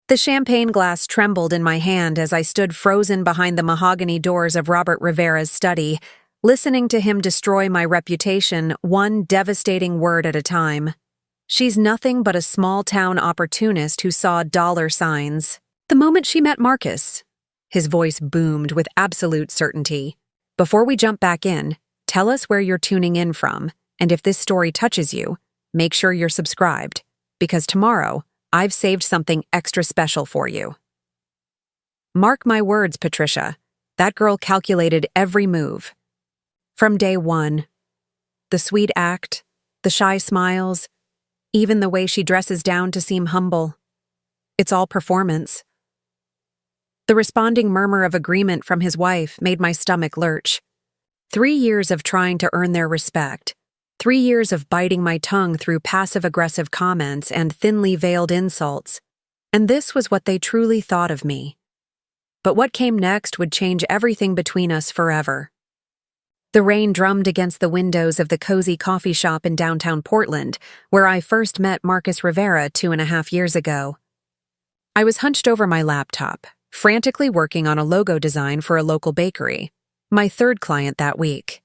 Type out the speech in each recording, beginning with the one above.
The champagne glass trembled in my hand as I stood frozen behind the mahogany doors of Robert Rivera's study, listening to him destroy my reputation one devastating word at a time. She's nothing but a small-town opportunist who saw dollar signs. The moment she met Marcus, his voice boomed with absolute certainty. Before we jump back in, tell us where you're tuning in from, and if this story touches you, make sure you're subscribed, because tomorrow, I've saved something extra special for you. Mark my words, Patricia. That girl calculated every move. From day one. The sweet act, the shy smiles, even the way she dresses down to seem humble. It's all performance. The responding murmur of agreement from his wife made my stomach lurch. 3 years of trying to earn their respect. 3 years of biting my tongue through passive-aggressive comments and thinly veiled insults. And this was what they truly thought of me. But what came next would change everything between us forever. The rain drummed against the windows of the cozy coffee shop in downtown Portland, where I first met Marcus Rivera 2.5 years ago. I was hunched over my laptop, frantically working on a logo design for a local bakery, my third client that week.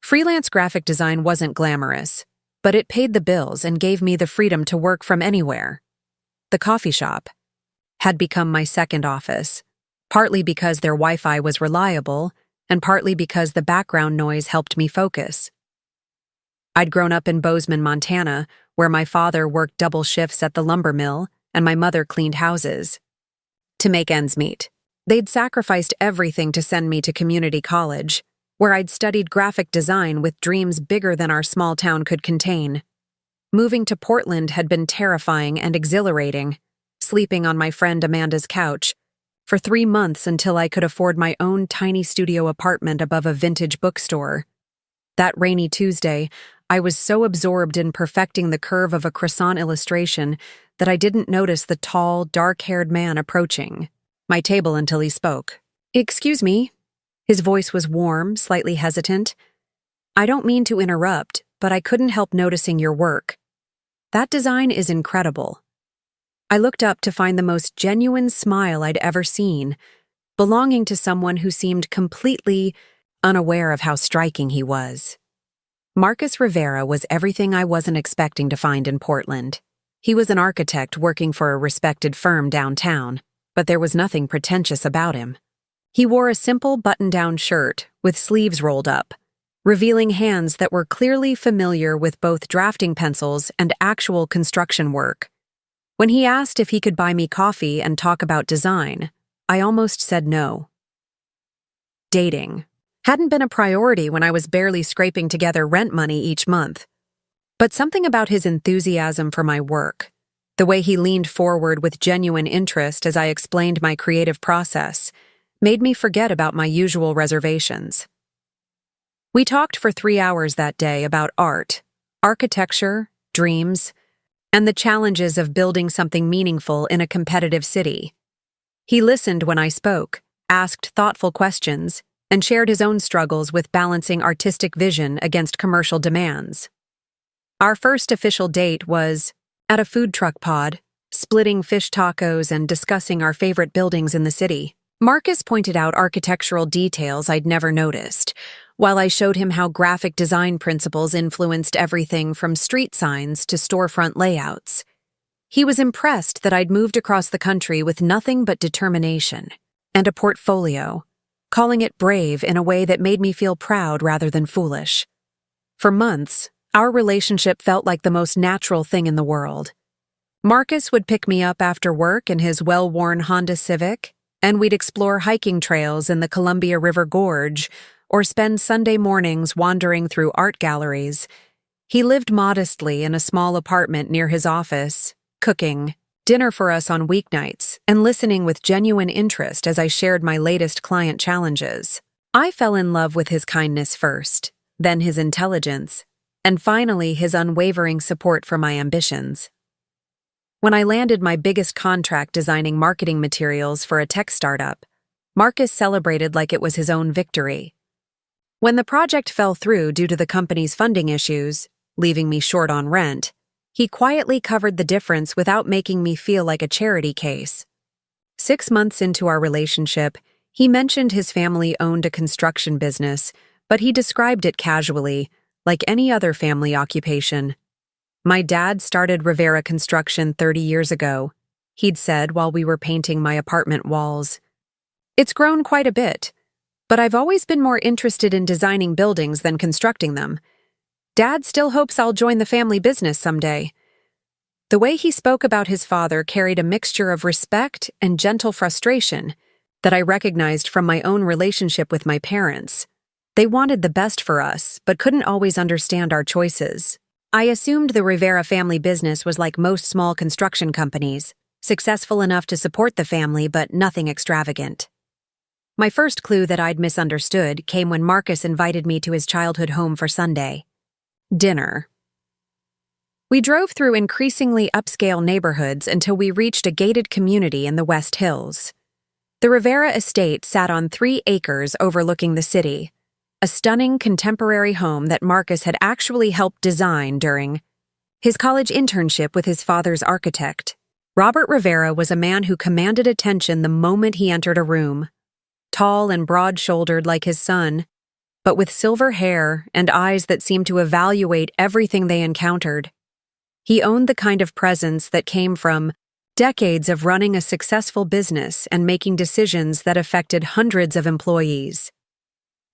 Freelance graphic design wasn't glamorous, but it paid the bills and gave me the freedom to work from anywhere. The coffee shop had become my second office, partly because their Wi-Fi was reliable, and partly because the background noise helped me focus. I'd grown up in Bozeman, Montana, where my father worked double shifts at the lumber mill and my mother cleaned houses. To make ends meet, they'd sacrificed everything to send me to community college, where I'd studied graphic design with dreams bigger than our small town could contain. Moving to Portland had been terrifying and exhilarating, sleeping on my friend Amanda's couch, for 3 months until I could afford my own tiny studio apartment above a vintage bookstore. That rainy Tuesday, I was so absorbed in perfecting the curve of a croissant illustration that I didn't notice the tall, dark-haired man approaching my table until he spoke. "Excuse me." His voice was warm, slightly hesitant. "I don't mean to interrupt, but I couldn't help noticing your work. That design is incredible." I looked up to find the most genuine smile I'd ever seen, belonging to someone who seemed completely unaware of how striking he was. Marcus Rivera was everything I wasn't expecting to find in Portland. He was an architect working for a respected firm downtown, but there was nothing pretentious about him. He wore a simple button-down shirt with sleeves rolled up, revealing hands that were clearly familiar with both drafting pencils and actual construction work. When he asked if he could buy me coffee and talk about design, I almost said no. Dating hadn't been a priority when I was barely scraping together rent money each month. But something about his enthusiasm for my work, the way he leaned forward with genuine interest as I explained my creative process, made me forget about my usual reservations. We talked for 3 hours that day about art, architecture, dreams, and the challenges of building something meaningful in a competitive city. He listened when I spoke, asked thoughtful questions, and shared his own struggles with balancing artistic vision against commercial demands. Our first official date was at a food truck pod, splitting fish tacos and discussing our favorite buildings in the city. Marcus pointed out architectural details I'd never noticed, while I showed him how graphic design principles influenced everything from street signs to storefront layouts. He was impressed that I'd moved across the country with nothing but determination and a portfolio, calling it brave in a way that made me feel proud rather than foolish. For months, our relationship felt like the most natural thing in the world. Marcus would pick me up after work in his well-worn Honda Civic, and we'd explore hiking trails in the Columbia River Gorge or spend Sunday mornings wandering through art galleries. He lived modestly in a small apartment near his office, cooking dinner for us on weeknights and listening with genuine interest as I shared my latest client challenges. I fell in love with his kindness first, then his intelligence, and finally his unwavering support for my ambitions. When I landed my biggest contract designing marketing materials for a tech startup, Marcus celebrated like it was his own victory. When the project fell through due to the company's funding issues, leaving me short on rent, He quietly covered the difference without making me feel like a charity case. 6 months into our relationship, he mentioned his family owned a construction business, but he described it casually, like any other family occupation. "My dad started Rivera Construction 30 years ago," he'd said while we were painting my apartment walls. "It's grown quite a bit, but I've always been more interested in designing buildings than constructing them. Dad still hopes I'll join the family business someday." The way he spoke about his father carried a mixture of respect and gentle frustration that I recognized from my own relationship with my parents. They wanted the best for us, but couldn't always understand our choices. I assumed the Rivera family business was like most small construction companies, successful enough to support the family but nothing extravagant. My first clue that I'd misunderstood came when Marcus invited me to his childhood home for Sunday dinner. We drove through increasingly upscale neighborhoods until we reached a gated community in the West Hills. The Rivera estate sat on 3 acres overlooking the city, a stunning contemporary home that Marcus had actually helped design during his college internship with his father's architect. Robert Rivera was a man who commanded attention the moment he entered a room. Tall and broad-shouldered like his son, but with silver hair and eyes that seemed to evaluate everything they encountered. He owned the kind of presence that came from decades of running a successful business and making decisions that affected hundreds of employees.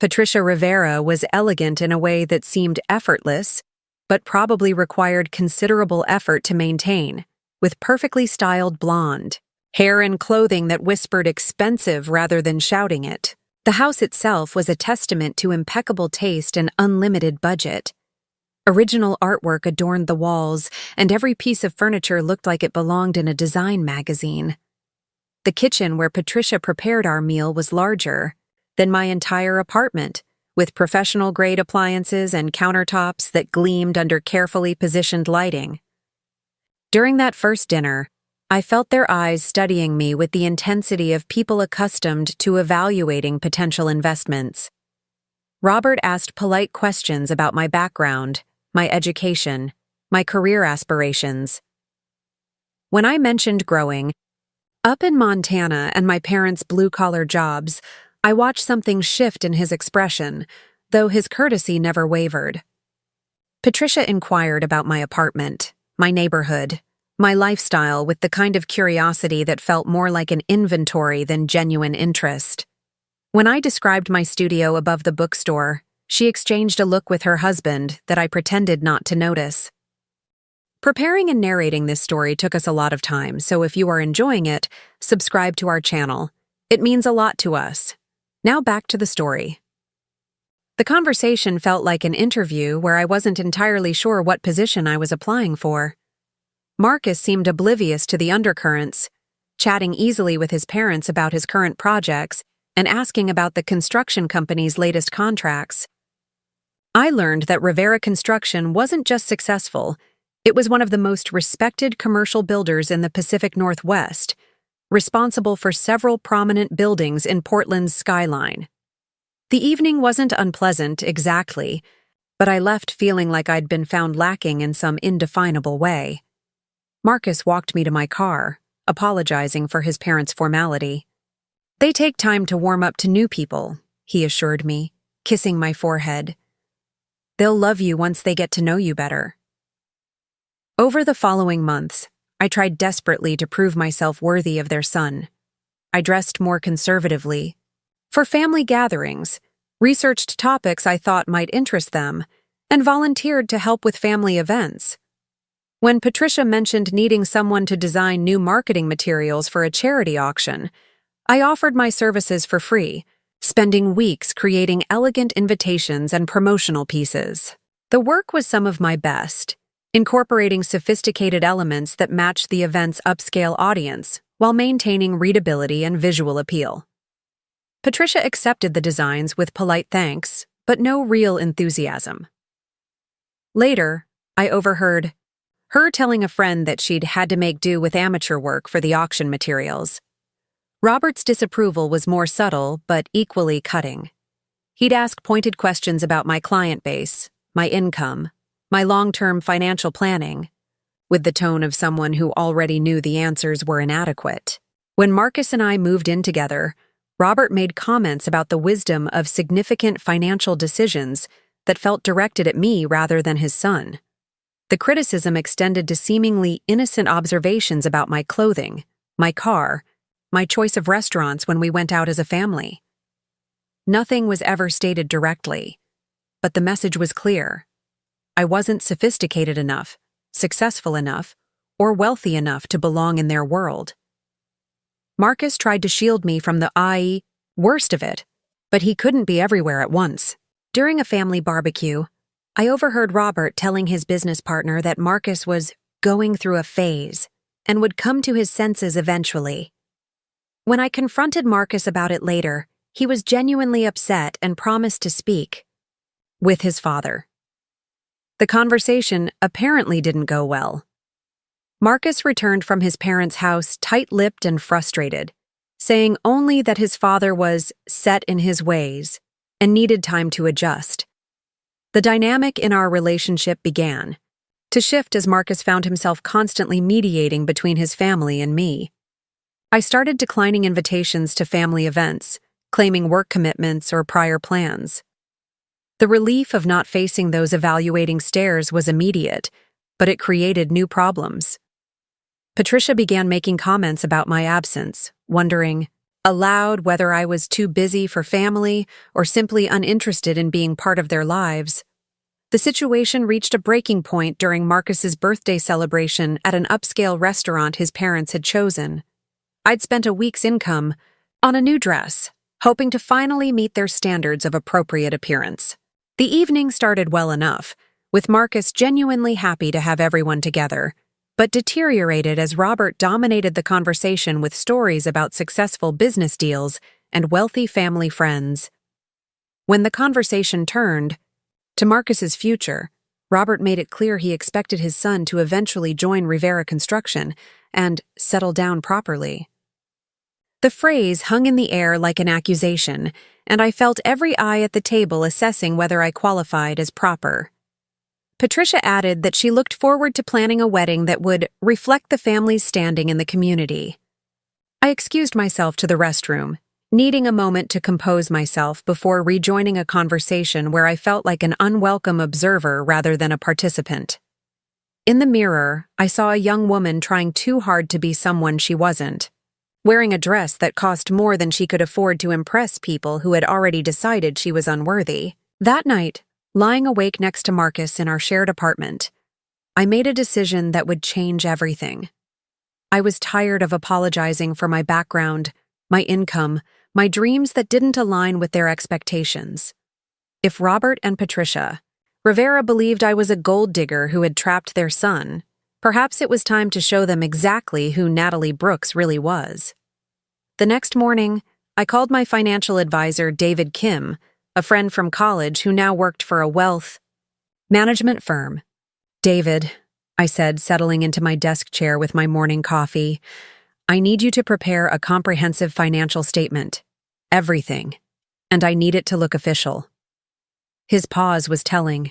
Patricia Rivera was elegant in a way that seemed effortless, but probably required considerable effort to maintain, with perfectly styled blonde hair and clothing that whispered expensive rather than shouting it. The house itself was a testament to impeccable taste and unlimited budget. Original artwork adorned the walls, and every piece of furniture looked like it belonged in a design magazine. The kitchen where Patricia prepared our meal was larger than my entire apartment, with professional-grade appliances and countertops that gleamed under carefully positioned lighting. During that first dinner, I felt their eyes studying me with the intensity of people accustomed to evaluating potential investments. Robert asked polite questions about my background, my education, my career aspirations. When I mentioned growing up in Montana and my parents' blue-collar jobs, I watched something shift in his expression, though his courtesy never wavered. Patricia inquired about my apartment, my neighborhood, my lifestyle with the kind of curiosity that felt more like an inventory than genuine interest. When I described my studio above the bookstore, she exchanged a look with her husband that I pretended not to notice. Preparing and narrating this story took us a lot of time, so if you are enjoying it, subscribe to our channel. It means a lot to us. Now back to the story. The conversation felt like an interview where I wasn't entirely sure what position I was applying for. Marcus seemed oblivious to the undercurrents, chatting easily with his parents about his current projects and asking about the construction company's latest contracts. I learned that Rivera Construction wasn't just successful, it was one of the most respected commercial builders in the Pacific Northwest, responsible for several prominent buildings in Portland's skyline. The evening wasn't unpleasant exactly, but I left feeling like I'd been found lacking in some indefinable way. Marcus walked me to my car, apologizing for his parents' formality. "They take time to warm up to new people," he assured me, kissing my forehead. "They'll love you once they get to know you better." Over the following months, I tried desperately to prove myself worthy of their son. I dressed more conservatively. For family gatherings, researched topics I thought might interest them, and volunteered to help with family events. When Patricia mentioned needing someone to design new marketing materials for a charity auction, I offered my services for free, spending weeks creating elegant invitations and promotional pieces. The work was some of my best, incorporating sophisticated elements that matched the event's upscale audience while maintaining readability and visual appeal. Patricia accepted the designs with polite thanks, but no real enthusiasm. Later, I overheard her telling a friend that she'd had to make do with amateur work for the auction materials. Robert's disapproval was more subtle, but equally cutting. He'd ask pointed questions about my client base, my income, my long-term financial planning, with the tone of someone who already knew the answers were inadequate. When Marcus and I moved in together, Robert made comments about the wisdom of significant financial decisions that felt directed at me rather than his son. The criticism extended to seemingly innocent observations about my clothing, my car, my choice of restaurants when we went out as a family. Nothing was ever stated directly, but the message was clear. I wasn't sophisticated enough, successful enough, or wealthy enough to belong in their world. Marcus tried to shield me from the worst of it, but he couldn't be everywhere at once. During a family barbecue, I overheard Robert telling his business partner that Marcus was going through a phase and would come to his senses eventually. When I confronted Marcus about it later, he was genuinely upset and promised to speak with his father. The conversation apparently didn't go well. Marcus returned from his parents' house tight-lipped and frustrated, saying only that his father was set in his ways and needed time to adjust. The dynamic in our relationship began to shift as Marcus found himself constantly mediating between his family and me. I started declining invitations to family events, claiming work commitments or prior plans. The relief of not facing those evaluating stares was immediate, but it created new problems. Patricia began making comments about my absence, wondering aloud whether I was too busy for family or simply uninterested in being part of their lives. The situation reached a breaking point during Marcus's birthday celebration at an upscale restaurant his parents had chosen. I'd spent a week's income on a new dress, hoping to finally meet their standards of appropriate appearance. The evening started well enough, with Marcus genuinely happy to have everyone together, but deteriorated as Robert dominated the conversation with stories about successful business deals and wealthy family friends. When the conversation turned to Marcus's future, Robert made it clear he expected his son to eventually join Rivera Construction and settle down properly. The phrase hung in the air like an accusation, and I felt every eye at the table assessing whether I qualified as proper. Patricia added that she looked forward to planning a wedding that would reflect the family's standing in the community. I excused myself to the restroom, needing a moment to compose myself before rejoining a conversation where I felt like an unwelcome observer rather than a participant. In the mirror, I saw a young woman trying too hard to be someone she wasn't, wearing a dress that cost more than she could afford to impress people who had already decided she was unworthy. That night, lying awake next to Marcus in our shared apartment, I made a decision that would change everything. I was tired of apologizing for my background, my income, my dreams that didn't align with their expectations. If Robert and Patricia Rivera believed I was a gold digger who had trapped their son, perhaps it was time to show them exactly who Natalie Brooks really was. The next morning, I called my financial advisor, David Kim, a friend from college who now worked for a wealth management firm. "David," I said, settling into my desk chair with my morning coffee, "I need you to prepare a comprehensive financial statement. Everything. And I need it to look official." His pause was telling.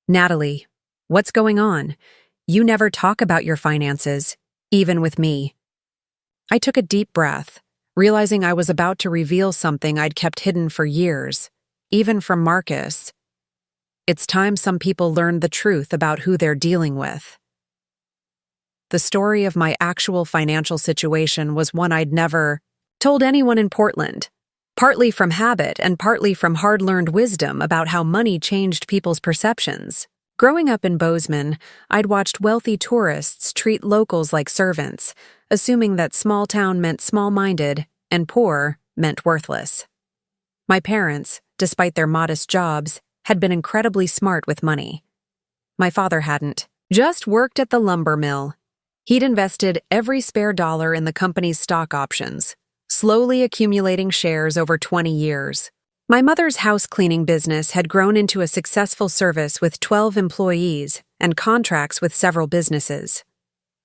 "Natalie, what's going on? You never talk about your finances, even with me." I took a deep breath, realizing I was about to reveal something I'd kept hidden for years, even from Marcus. It's time some people learned the truth about who they're dealing with. The story of my actual financial situation was one I'd never told anyone in Portland, partly from habit and partly from hard-learned wisdom about how money changed people's perceptions. Growing up in Bozeman, I'd watched wealthy tourists treat locals like servants, assuming that small town meant small-minded and poor meant worthless. My parents, despite their modest jobs, had been incredibly smart with money. My father hadn't, just worked at the lumber mill. He'd invested every spare dollar in the company's stock options, slowly accumulating shares over 20 years. My mother's house cleaning business had grown into a successful service with 12 employees and contracts with several businesses.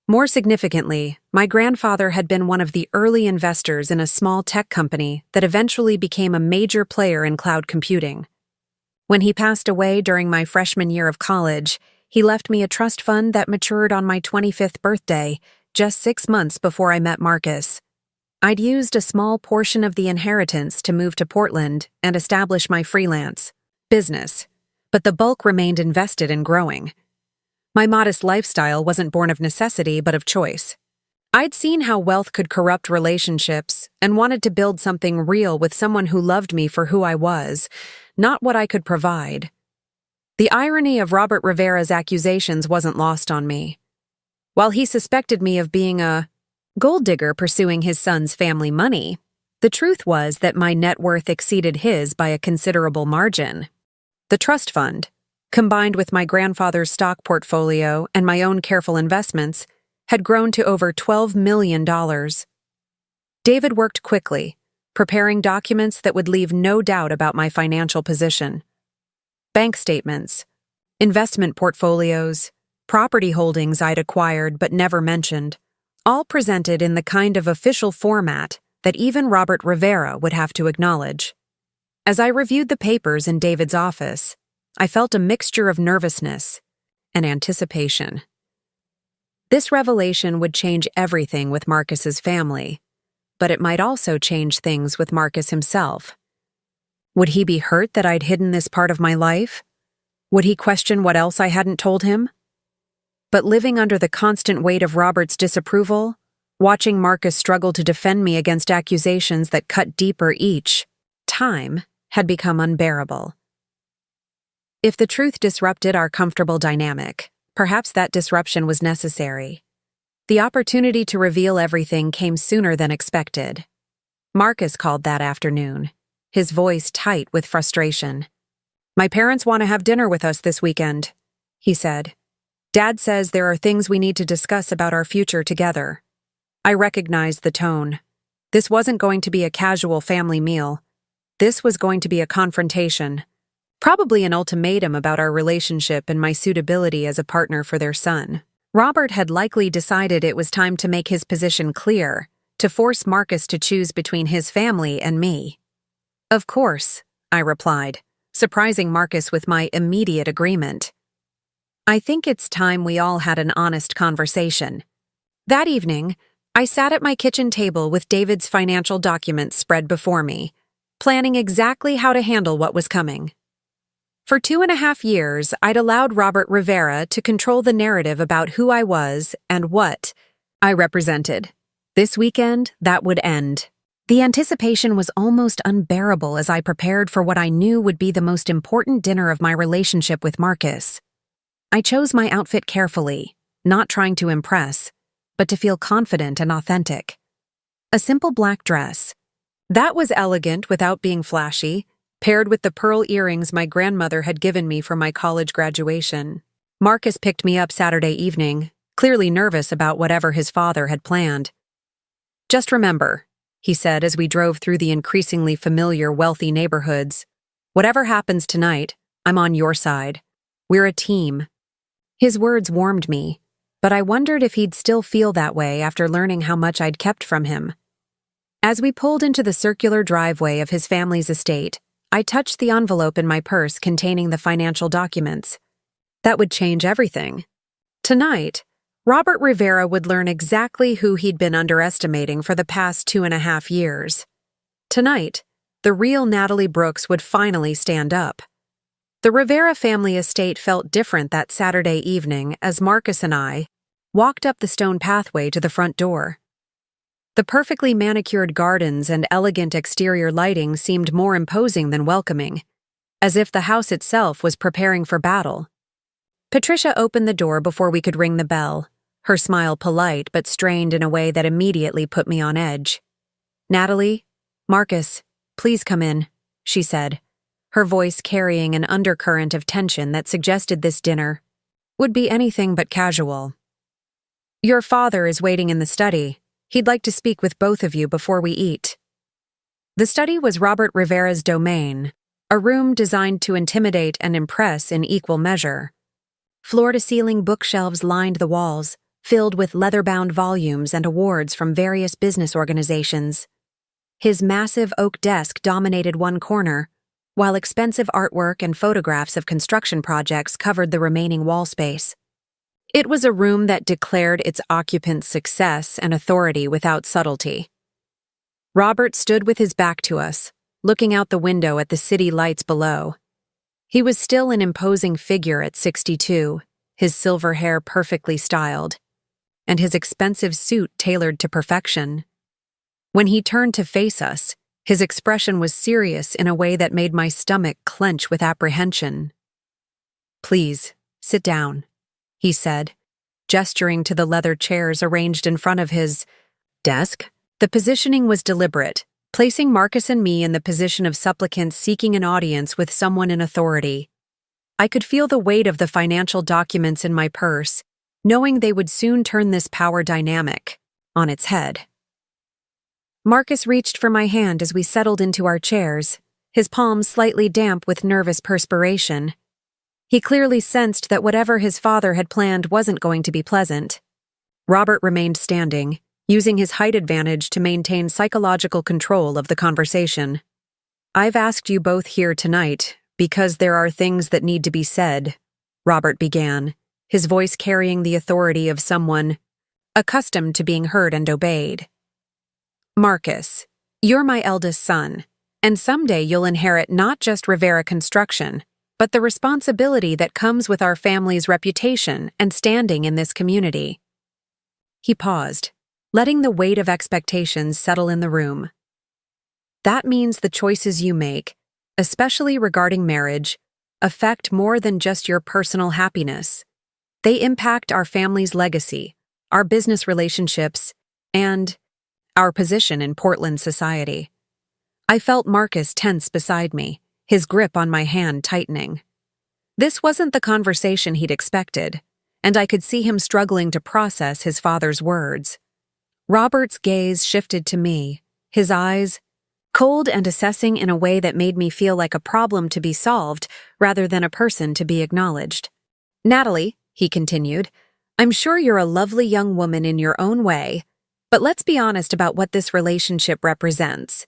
More significantly, my grandfather had been one of the early investors in a small tech company that eventually became a major player in cloud computing. When he passed away during my freshman year of college, He left me a trust fund that matured on my 25th birthday, just 6 months before I met Marcus. I'd used a small portion of the inheritance to move to Portland and establish my freelance business, but the bulk remained invested in growing. My modest lifestyle wasn't born of necessity but of choice. I'd seen how wealth could corrupt relationships and wanted to build something real with someone who loved me for who I was, not what I could provide. The irony of Robert Rivera's accusations wasn't lost on me. While he suspected me of being a gold digger pursuing his son's family money, the truth was that my net worth exceeded his by a considerable margin. The trust fund, combined with my grandfather's stock portfolio and my own careful investments, had grown to over $12 million. David worked quickly, preparing documents that would leave no doubt about my financial position. Bank statements, investment portfolios, property holdings I'd acquired but never mentioned, all presented in the kind of official format that even Robert Rivera would have to acknowledge. As I reviewed the papers in David's office, I felt a mixture of nervousness and anticipation. This revelation would change everything with Marcus's family, but it might also change things with Marcus himself. Would he be hurt that I'd hidden this part of my life? Would he question what else I hadn't told him? But living under the constant weight of Robert's disapproval, watching Marcus struggle to defend me against accusations that cut deeper each time, had become unbearable. If the truth disrupted our comfortable dynamic, perhaps that disruption was necessary. The opportunity to reveal everything came sooner than expected. Marcus called that afternoon, his voice tight with frustration. "My parents want to have dinner with us this weekend," he said. "Dad says there are things we need to discuss about our future together." I recognized the tone. This wasn't going to be a casual family meal. This was going to be a confrontation. Probably an ultimatum about our relationship and my suitability as a partner for their son. Robert had likely decided it was time to make his position clear, to force Marcus to choose between his family and me. "Of course," I replied, surprising Marcus with my immediate agreement. "I think it's time we all had an honest conversation." That evening, I sat at my kitchen table with David's financial documents spread before me, planning exactly how to handle what was coming. For 2.5 years, I'd allowed Robert Rivera to control the narrative about who I was and what I represented. This weekend, that would end. The anticipation was almost unbearable as I prepared for what I knew would be the most important dinner of my relationship with Marcus. I chose my outfit carefully, not trying to impress, but to feel confident and authentic. A simple black dress. That was elegant without being flashy, paired with the pearl earrings my grandmother had given me for my college graduation. Marcus picked me up Saturday evening, clearly nervous about whatever his father had planned. "Just remember," he said as we drove through the increasingly familiar, wealthy neighborhoods, "whatever happens tonight, I'm on your side. We're a team." His words warmed me, but I wondered if he'd still feel that way after learning how much I'd kept from him. As we pulled into the circular driveway of his family's estate, I touched the envelope in my purse containing the financial documents. That would change everything. Tonight, Robert Rivera would learn exactly who he'd been underestimating for the past 2.5 years. Tonight, the real Natalie Brooks would finally stand up. The Rivera family estate felt different that Saturday evening as Marcus and I walked up the stone pathway to the front door. The perfectly manicured gardens and elegant exterior lighting seemed more imposing than welcoming, as if the house itself was preparing for battle. Patricia opened the door before we could ring the bell, her smile polite but strained in a way that immediately put me on edge. "Natalie, Marcus, please come in," she said, her voice carrying an undercurrent of tension that suggested this dinner would be anything but casual. "Your father is waiting in the study. He'd like to speak with both of you before we eat." The study was Robert Rivera's domain, a room designed to intimidate and impress in equal measure. Floor-to-ceiling bookshelves lined the walls, filled with leather-bound volumes and awards from various business organizations. His massive oak desk dominated one corner, while expensive artwork and photographs of construction projects covered the remaining wall space. It was a room that declared its occupant's success and authority without subtlety. Robert stood with his back to us, looking out the window at the city lights below. He was still an imposing figure at 62, his silver hair perfectly styled, and his expensive suit tailored to perfection. When he turned to face us, his expression was serious in a way that made my stomach clench with apprehension. "Please, sit down," he said, gesturing to the leather chairs arranged in front of his desk. The positioning was deliberate, placing Marcus and me in the position of supplicants seeking an audience with someone in authority. I could feel the weight of the financial documents in my purse, knowing they would soon turn this power dynamic on its head. Marcus reached for my hand as we settled into our chairs, his palms slightly damp with nervous perspiration. He clearly sensed that whatever his father had planned wasn't going to be pleasant. Robert remained standing, using his height advantage to maintain psychological control of the conversation. "I've asked you both here tonight because there are things that need to be said," Robert began, his voice carrying the authority of someone accustomed to being heard and obeyed. "Marcus, you're my eldest son, and someday you'll inherit not just Rivera Construction, but the responsibility that comes with our family's reputation and standing in this community." He paused, letting the weight of expectations settle in the room. "That means the choices you make, especially regarding marriage, affect more than just your personal happiness. They impact our family's legacy, our business relationships, and our position in Portland society." I felt Marcus tense beside me, his grip on my hand tightening. This wasn't the conversation he'd expected, and I could see him struggling to process his father's words. Robert's gaze shifted to me, his eyes cold and assessing in a way that made me feel like a problem to be solved rather than a person to be acknowledged. "Natalie," he continued, "I'm sure you're a lovely young woman in your own way, but let's be honest about what this relationship represents.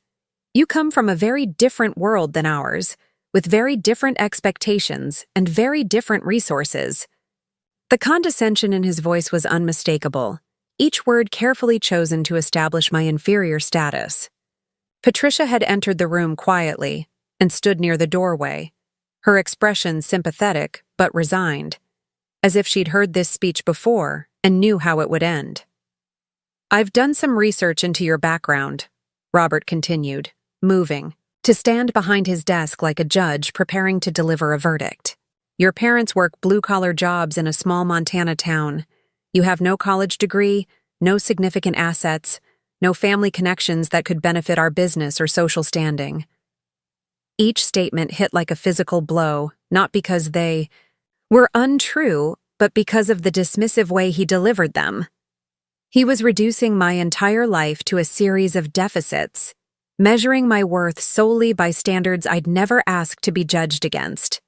You come from a very different world than ours, with very different expectations and very different resources." The condescension in his voice was unmistakable, each word carefully chosen to establish my inferior status. Patricia had entered the room quietly and stood near the doorway, her expression sympathetic but resigned, as if she'd heard this speech before and knew how it would end. "I've done some research into your background," Robert continued, moving, to stand behind his desk like a judge preparing to deliver a verdict. "Your parents work blue-collar jobs in a small Montana town. You have no college degree, no significant assets, no family connections that could benefit our business or social standing." Each statement hit like a physical blow, not because they were untrue, but because of the dismissive way he delivered them. He was reducing my entire life to a series of deficits, measuring my worth solely by standards I'd never asked to be judged against.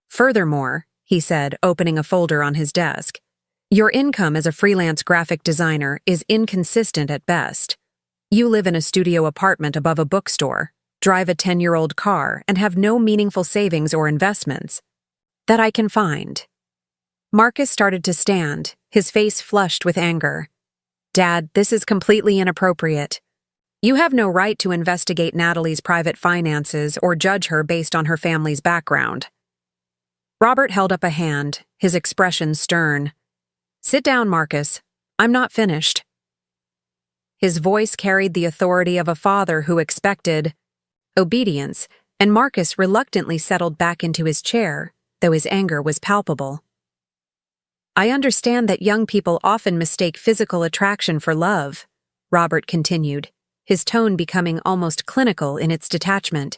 "Furthermore," he said, opening a folder on his desk, "your income as a freelance graphic designer is inconsistent at best. You live in a studio apartment above a bookstore, drive a 10-year-old car, and have no meaningful savings or investments that I can find." Marcus started to stand, his face flushed with anger. "Dad, this is completely inappropriate. You have no right to investigate Natalie's private finances or judge her based on her family's background." Robert held up a hand, his expression stern. "Sit down, Marcus. I'm not finished." His voice carried the authority of a father who expected obedience, and Marcus reluctantly settled back into his chair, though his anger was palpable. "I understand that young people often mistake physical attraction for love," Robert continued, his tone becoming almost clinical in its detachment.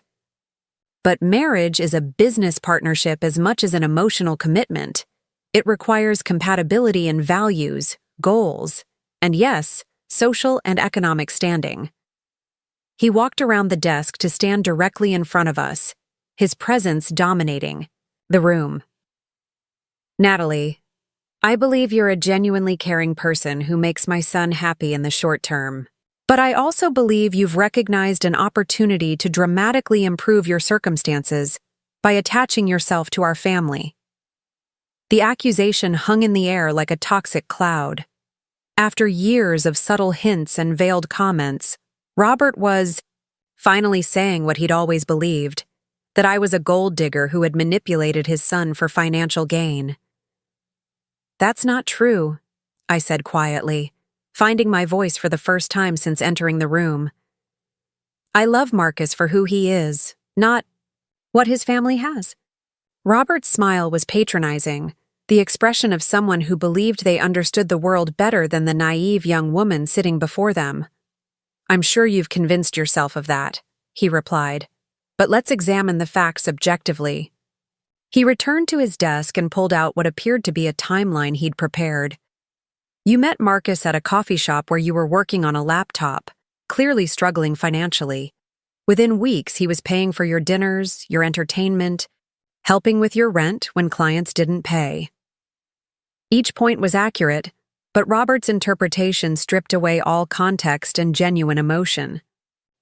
"But marriage is a business partnership as much as an emotional commitment. It requires compatibility in values, goals, and yes, social and economic standing." He walked around the desk to stand directly in front of us, his presence dominating the room. "Natalie, I believe you're a genuinely caring person who makes my son happy in the short term. But I also believe you've recognized an opportunity to dramatically improve your circumstances by attaching yourself to our family." The accusation hung in the air like a toxic cloud. After years of subtle hints and veiled comments, Robert was finally saying what he'd always believed, that I was a gold digger who had manipulated his son for financial gain. "That's not true," I said quietly, finding my voice for the first time since entering the room. "I love Marcus for who he is, not what his family has." Robert's smile was patronizing, the expression of someone who believed they understood the world better than the naive young woman sitting before them. "I'm sure you've convinced yourself of that," he replied, "but let's examine the facts objectively." He returned to his desk and pulled out what appeared to be a timeline he'd prepared. "You met Marcus at a coffee shop where you were working on a laptop, clearly struggling financially. Within weeks, he was paying for your dinners, your entertainment, helping with your rent when clients didn't pay." Each point was accurate, but Robert's interpretation stripped away all context and genuine emotion.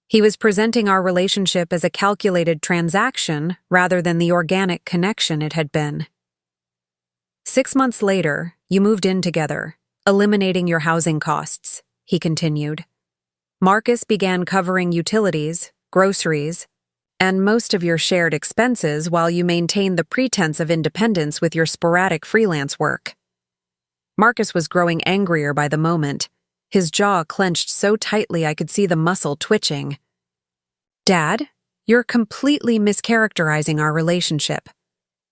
He was presenting our relationship as a calculated transaction rather than the organic connection it had been. "6 months later, you moved in together, eliminating your housing costs," he continued. "Marcus began covering utilities, groceries, and most of your shared expenses while you maintained the pretense of independence with your sporadic freelance work." Marcus was growing angrier by the moment, his jaw clenched so tightly I could see the muscle twitching. "Dad, you're completely mischaracterizing our relationship.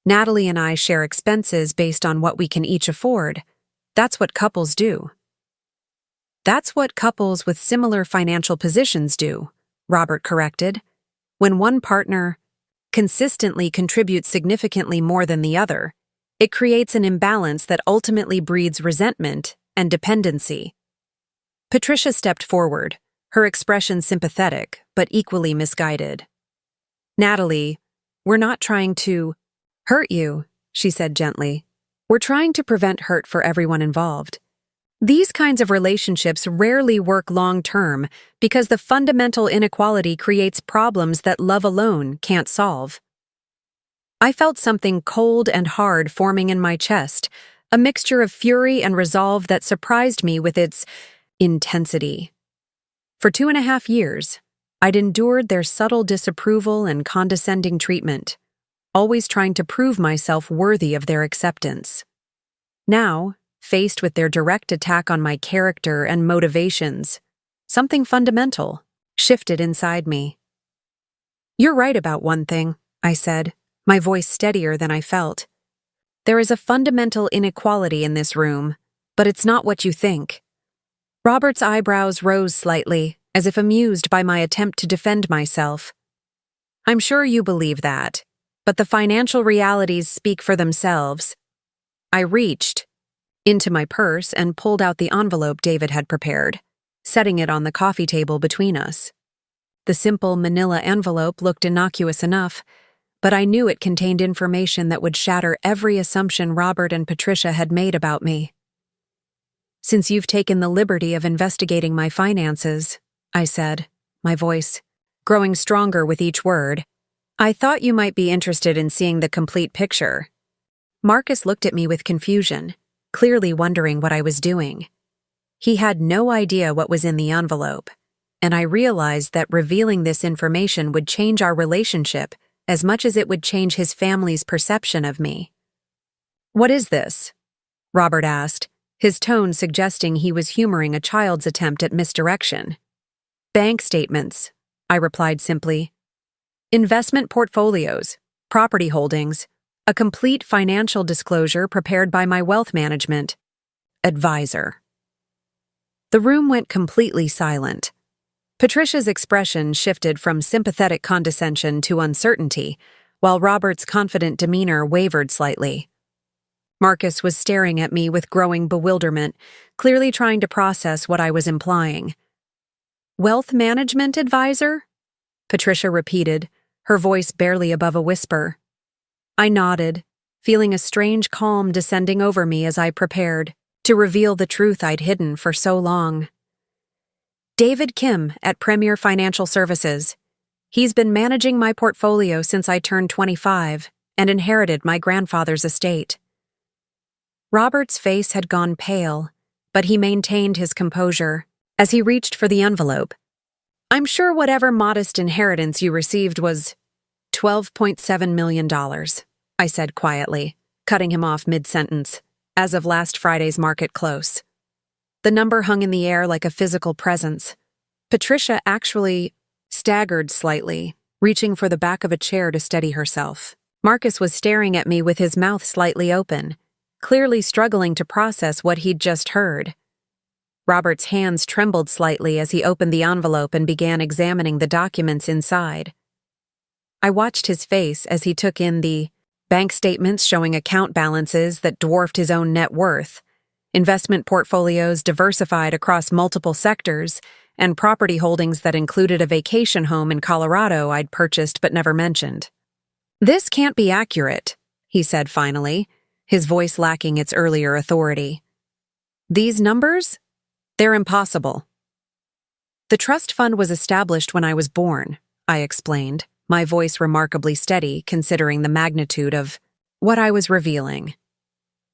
Natalie and I share expenses based on what we can each afford. That's what couples do." "That's what couples with similar financial positions do," Robert corrected. "When one partner consistently contributes significantly more than the other, it creates an imbalance that ultimately breeds resentment and dependency." Patricia stepped forward, her expression sympathetic but equally misguided. "Natalie, we're not trying to hurt you," she said gently. "We're trying to prevent hurt for everyone involved. These kinds of relationships rarely work long-term because the fundamental inequality creates problems that love alone can't solve." I felt something cold and hard forming in my chest, a mixture of fury and resolve that surprised me with its intensity. For 2.5 years, I'd endured their subtle disapproval and condescending treatment, always trying to prove myself worthy of their acceptance. Now, faced with their direct attack on my character and motivations, something fundamental shifted inside me. "You're right about one thing," I said, my voice steadier than I felt. "There is a fundamental inequality in this room, but it's not what you think." Robert's eyebrows rose slightly, as if amused by my attempt to defend myself. "I'm sure you believe that, but the financial realities speak for themselves." I reached into my purse and pulled out the envelope David had prepared, setting it on the coffee table between us. The simple manila envelope looked innocuous enough, but I knew it contained information that would shatter every assumption Robert and Patricia had made about me. "Since you've taken the liberty of investigating my finances," I said, my voice growing stronger with each word, "I thought you might be interested in seeing the complete picture." Marcus looked at me with confusion, clearly wondering what I was doing. He had no idea what was in the envelope, and I realized that revealing this information would change our relationship as much as it would change his family's perception of me. "What is this?" Robert asked, his tone suggesting he was humoring a child's attempt at misdirection. "Bank statements," I replied simply. "Investment portfolios, property holdings, a complete financial disclosure prepared by my wealth management advisor." The room went completely silent. Patricia's expression shifted from sympathetic condescension to uncertainty, while Robert's confident demeanor wavered slightly. Marcus was staring at me with growing bewilderment, clearly trying to process what I was implying. "Wealth management advisor?" Patricia repeated, her voice barely above a whisper. I nodded, feeling a strange calm descending over me as I prepared to reveal the truth I'd hidden for so long. David Kim at Premier Financial Services. He's been managing my portfolio since I turned 25 and inherited my grandfather's estate. Robert's face had gone pale, but he maintained his composure as he reached for the envelope. I'm sure whatever modest inheritance you received was $12.7 million, I said quietly, cutting him off mid-sentence, as of last Friday's market close. The number hung in the air like a physical presence. Patricia actually staggered slightly, reaching for the back of a chair to steady herself. Marcus was staring at me with his mouth slightly open, clearly struggling to process what he'd just heard. Robert's hands trembled slightly as he opened the envelope and began examining the documents inside. I watched his face as he took in the bank statements showing account balances that dwarfed his own net worth, investment portfolios diversified across multiple sectors, and property holdings that included a vacation home in Colorado I'd purchased but never mentioned. This can't be accurate, he said finally, his voice lacking its earlier authority. These numbers? They're impossible. The trust fund was established when I was born, I explained, my voice remarkably steady considering the magnitude of what I was revealing.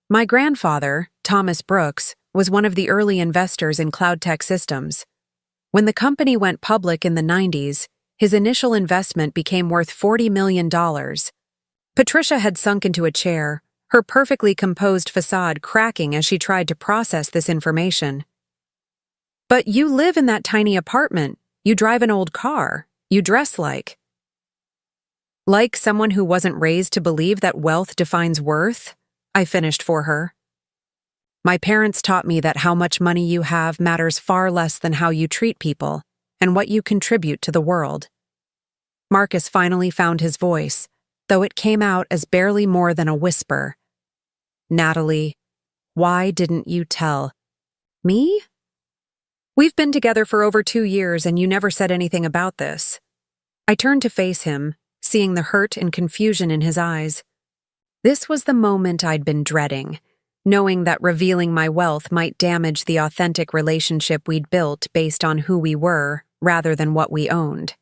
My grandfather, Thomas Brooks, was one of the early investors in cloud tech systems. When the company went public in the 90s, his initial investment became worth $40 million. Patricia had sunk into a chair, her perfectly composed facade cracking as she tried to process this information. But you live in that tiny apartment, you drive an old car, you dress like someone who wasn't raised to believe that wealth defines worth, I finished for her. My parents taught me that how much money you have matters far less than how you treat people and what you contribute to the world. Marcus finally found his voice, though it came out as barely more than a whisper. Natalie, why didn't you tell me? We've been together for over 2 years and you never said anything about this. I turned to face him, seeing the hurt and confusion in his eyes. This was the moment I'd been dreading, knowing that revealing my wealth might damage the authentic relationship we'd built based on who we were rather than what we owned.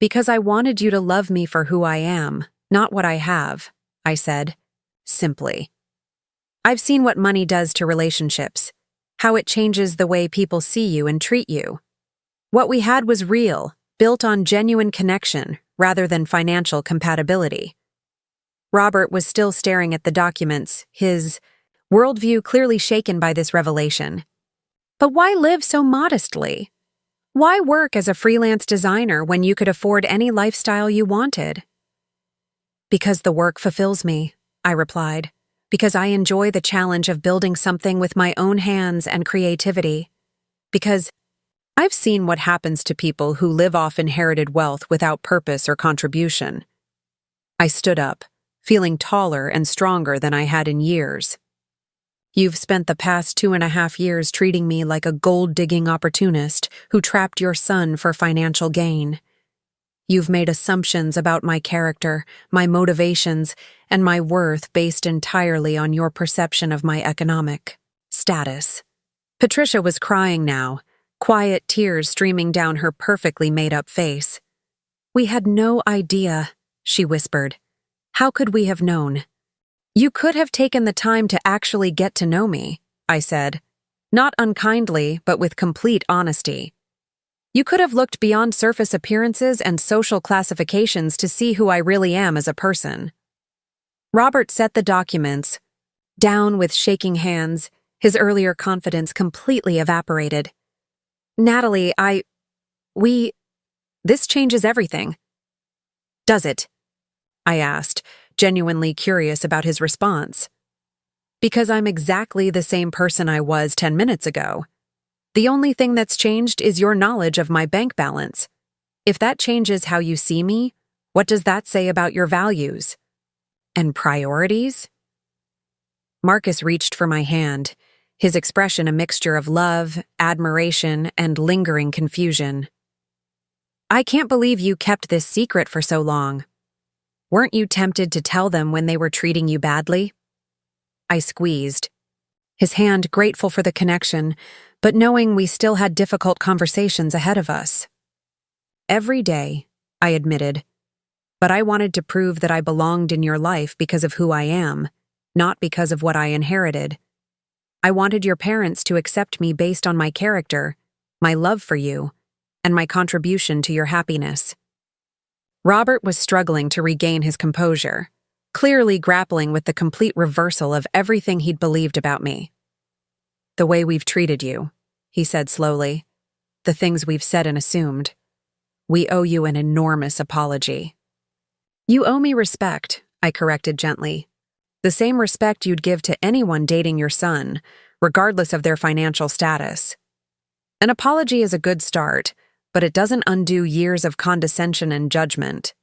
Because I wanted you to love me for who I am, not what I have, I said, simply. I've seen what money does to relationships, how it changes the way people see you and treat you. What we had was real, built on genuine connection rather than financial compatibility. Robert was still staring at the documents, his worldview clearly shaken by this revelation. But why live so modestly? Why work as a freelance designer when you could afford any lifestyle you wanted? Because the work fulfills me, I replied. Because I enjoy the challenge of building something with my own hands and creativity. Because I've seen what happens to people who live off inherited wealth without purpose or contribution. I stood up, feeling taller and stronger than I had in years. You've spent the past 2.5 years treating me like a gold-digging opportunist who trapped your son for financial gain. You've made assumptions about my character, my motivations, and my worth based entirely on your perception of my economic status. Patricia was crying now, quiet tears streaming down her perfectly made-up face. We had no idea, she whispered. How could we have known? You could have taken the time to actually get to know me, I said. Not unkindly, but with complete honesty. You could have looked beyond surface appearances and social classifications to see who I really am as a person. Robert set the documents down with shaking hands, his earlier confidence completely evaporated. Natalie, this changes everything. Does it? I asked, genuinely curious about his response. Because I'm exactly the same person I was 10 minutes ago. The only thing that's changed is your knowledge of my bank balance. If that changes how you see me, what does that say about your values? And priorities? Marcus reached for my hand, his expression a mixture of love, admiration, and lingering confusion. I can't believe you kept this secret for so long. Weren't you tempted to tell them when they were treating you badly? I squeezed, his hand grateful for the connection, but knowing we still had difficult conversations ahead of us. Every day, I admitted, but I wanted to prove that I belonged in your life because of who I am, not because of what I inherited. I wanted your parents to accept me based on my character, my love for you, and my contribution to your happiness. Robert was struggling to regain his composure, clearly grappling with the complete reversal of everything he'd believed about me. "The way we've treated you," he said slowly. "The things we've said and assumed. We owe you an enormous apology." "You owe me respect," I corrected gently. "The same respect you'd give to anyone dating your son, regardless of their financial status. An apology is a good start, but it doesn't undo years of condescension and judgment."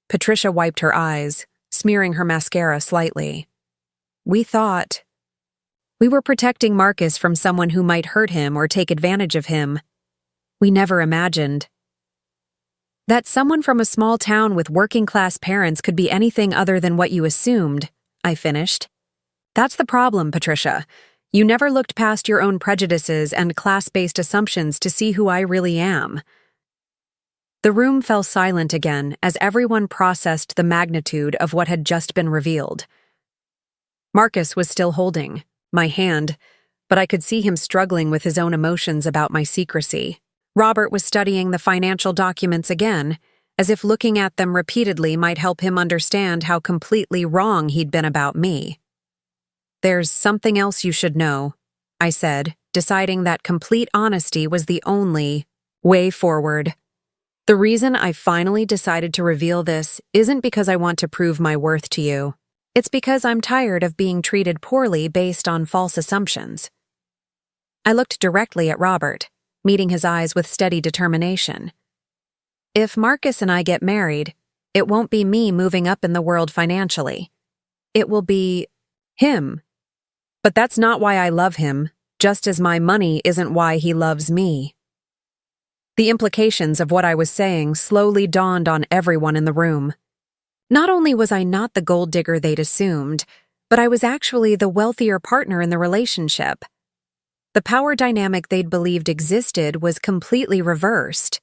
Patricia wiped her eyes, smearing her mascara slightly. "We thought we were protecting Marcus from someone who might hurt him or take advantage of him. We never imagined that someone from a small town with working-class parents could be anything other than what you assumed," I finished. "That's the problem, Patricia. You never looked past your own prejudices and class-based assumptions to see who I really am." The room fell silent again as everyone processed the magnitude of what had just been revealed. Marcus was still holding my hand, but I could see him struggling with his own emotions about my secrecy. Robert was studying the financial documents again, as if looking at them repeatedly might help him understand how completely wrong he'd been about me. "There's something else you should know," I said, deciding that complete honesty was the only way forward. "The reason I finally decided to reveal this isn't because I want to prove my worth to you. It's because I'm tired of being treated poorly based on false assumptions." I looked directly at Robert, meeting his eyes with steady determination. "If Marcus and I get married, it won't be me moving up in the world financially. It will be him. But that's not why I love him, just as my money isn't why he loves me." The implications of what I was saying slowly dawned on everyone in the room. Not only was I not the gold digger they'd assumed, but I was actually the wealthier partner in the relationship. The power dynamic they'd believed existed was completely reversed.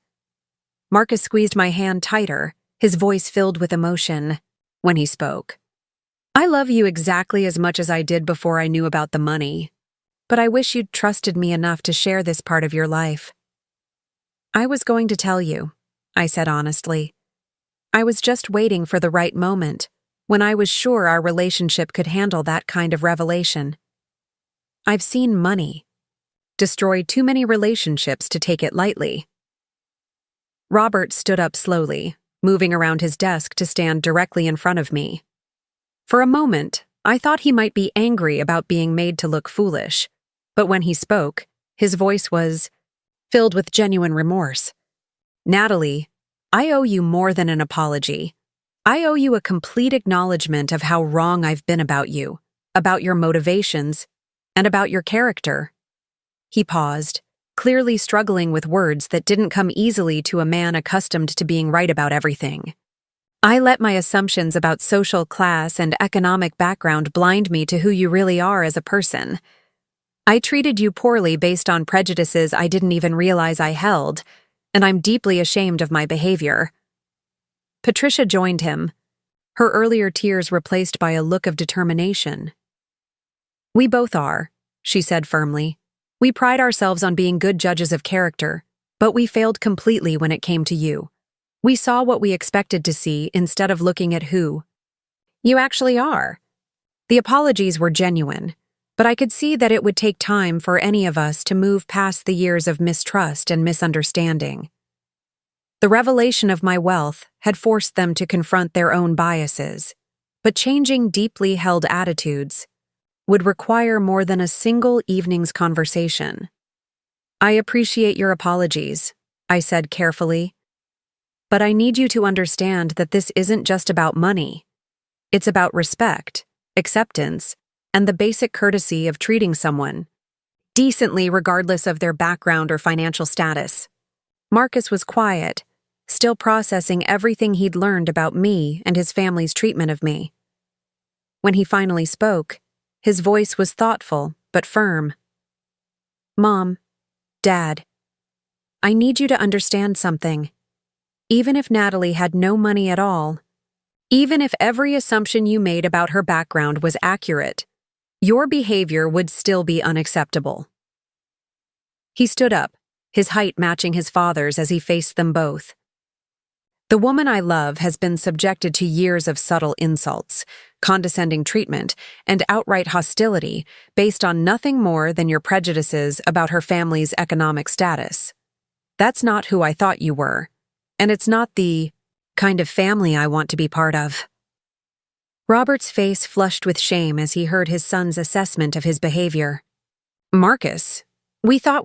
Marcus squeezed my hand tighter, his voice filled with emotion, when he spoke. "I love you exactly as much as I did before I knew about the money, but I wish you'd trusted me enough to share this part of your life." "I was going to tell you," I said honestly. "I was just waiting for the right moment, when I was sure our relationship could handle that kind of revelation. I've seen money destroy too many relationships to take it lightly." Robert stood up slowly, moving around his desk to stand directly in front of me. For a moment, I thought he might be angry about being made to look foolish, but when he spoke, his voice was filled with genuine remorse. "Natalie, I owe you more than an apology. I owe you a complete acknowledgement of how wrong I've been about you, about your motivations, and about your character." He paused, clearly struggling with words that didn't come easily to a man accustomed to being right about everything. "I let my assumptions about social class and economic background blind me to who you really are as a person. I treated you poorly based on prejudices I didn't even realize I held, and I'm deeply ashamed of my behavior." Patricia joined him, her earlier tears replaced by a look of determination. "We both are," she said firmly. "We pride ourselves on being good judges of character, but we failed completely when it came to you. We saw what we expected to see instead of looking at who you actually are." The apologies were genuine, but I could see that it would take time for any of us to move past the years of mistrust and misunderstanding. The revelation of my wealth had forced them to confront their own biases, but changing deeply held attitudes would require more than a single evening's conversation. "I appreciate your apologies," I said carefully, "but I need you to understand that this isn't just about money. It's about respect, acceptance, and the basic courtesy of treating someone decently regardless of their background or financial status." Marcus was quiet, still processing everything he'd learned about me and his family's treatment of me. When he finally spoke, his voice was thoughtful but firm. Mom, Dad, I need you to understand something. Even if Natalie had no money at all, even if every assumption you made about her background was accurate, your behavior would still be unacceptable. He stood up, his height matching his father's as he faced them both. The woman I love has been subjected to years of subtle insults, condescending treatment, and outright hostility based on nothing more than your prejudices about her family's economic status. That's not who I thought you were, and it's not the kind of family I want to be part of. Robert's face flushed with shame as he heard his son's assessment of his behavior. Marcus, you thought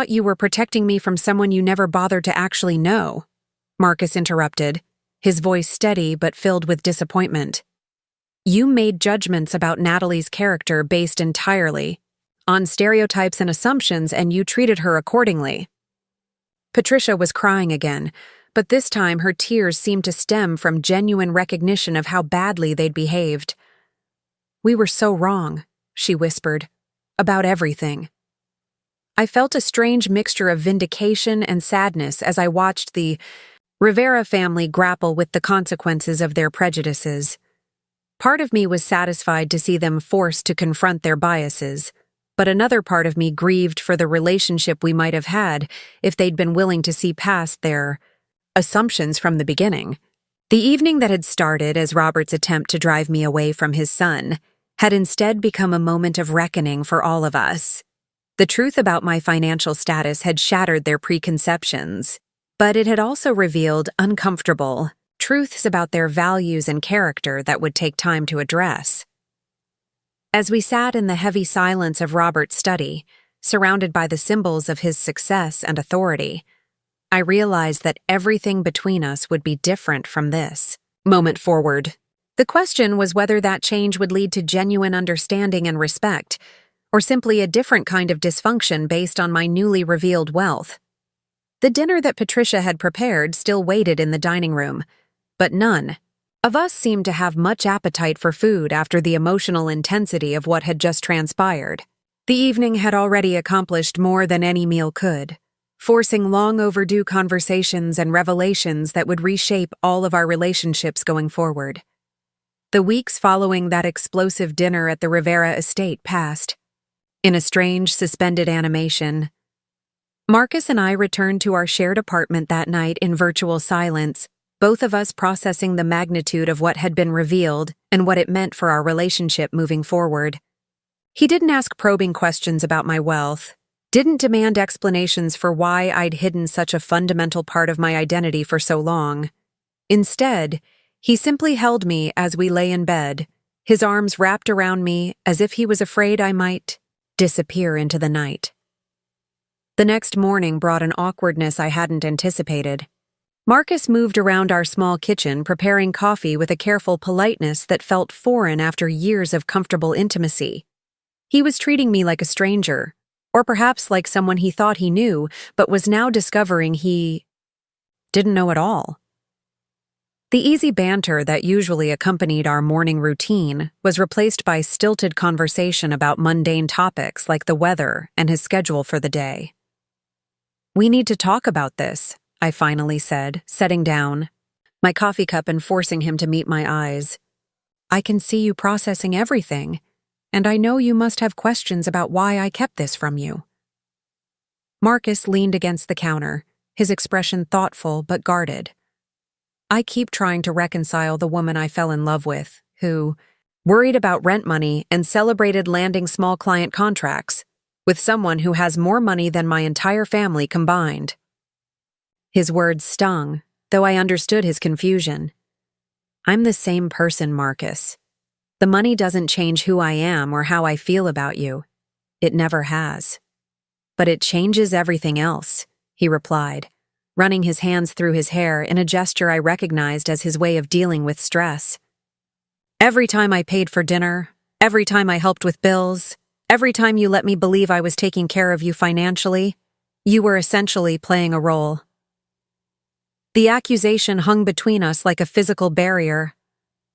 you were protecting me from someone you never bothered to actually know, Marcus interrupted, his voice steady but filled with disappointment. You made judgments about Natalie's character based entirely on stereotypes and assumptions, and you treated her accordingly. Patricia was crying again, but this time her tears seemed to stem from genuine recognition of how badly they'd behaved. We were so wrong, she whispered, about everything. I felt a strange mixture of vindication and sadness as I watched the Rivera family grapple with the consequences of their prejudices. Part of me was satisfied to see them forced to confront their biases, but another part of me grieved for the relationship we might have had if they'd been willing to see past their assumptions from the beginning. The evening that had started as Robert's attempt to drive me away from his son had instead become a moment of reckoning for all of us. The truth about my financial status had shattered their preconceptions, but it had also revealed uncomfortable truths about their values and character that would take time to address. As we sat in the heavy silence of Robert's study, surrounded by the symbols of his success and authority, I realized that everything between us would be different from this moment forward. The question was whether that change would lead to genuine understanding and respect, or simply a different kind of dysfunction based on my newly revealed wealth. The dinner that Patricia had prepared still waited in the dining room, but none of us seemed to have much appetite for food after the emotional intensity of what had just transpired. The evening had already accomplished more than any meal could, forcing long overdue conversations and revelations that would reshape all of our relationships going forward. The weeks following that explosive dinner at the Rivera estate passed in a strange, suspended animation. Marcus and I returned to our shared apartment that night in virtual silence, both of us processing the magnitude of what had been revealed and what it meant for our relationship moving forward. He didn't ask probing questions about my wealth, didn't demand explanations for why I'd hidden such a fundamental part of my identity for so long. Instead, he simply held me as we lay in bed, his arms wrapped around me as if he was afraid I might disappear into the night. The next morning brought an awkwardness I hadn't anticipated. Marcus moved around our small kitchen, preparing coffee with a careful politeness that felt foreign after years of comfortable intimacy. He was treating me like a stranger, or perhaps like someone he thought he knew, but was now discovering he didn't know at all. The easy banter that usually accompanied our morning routine was replaced by stilted conversation about mundane topics like the weather and his schedule for the day. We need to talk about this, I finally said, setting down my coffee cup and forcing him to meet my eyes. I can see you processing everything, and I know you must have questions about why I kept this from you. Marcus leaned against the counter, his expression thoughtful but guarded. I keep trying to reconcile the woman I fell in love with, who worried about rent money and celebrated landing small client contracts, with someone who has more money than my entire family combined. His words stung, though I understood his confusion. I'm the same person, Marcus. The money doesn't change who I am or how I feel about you. It never has. But it changes everything else, he replied, running his hands through his hair in a gesture I recognized as his way of dealing with stress. Every time I paid for dinner, every time I helped with bills, every time you let me believe I was taking care of you financially, you were essentially playing a role. The accusation hung between us like a physical barrier.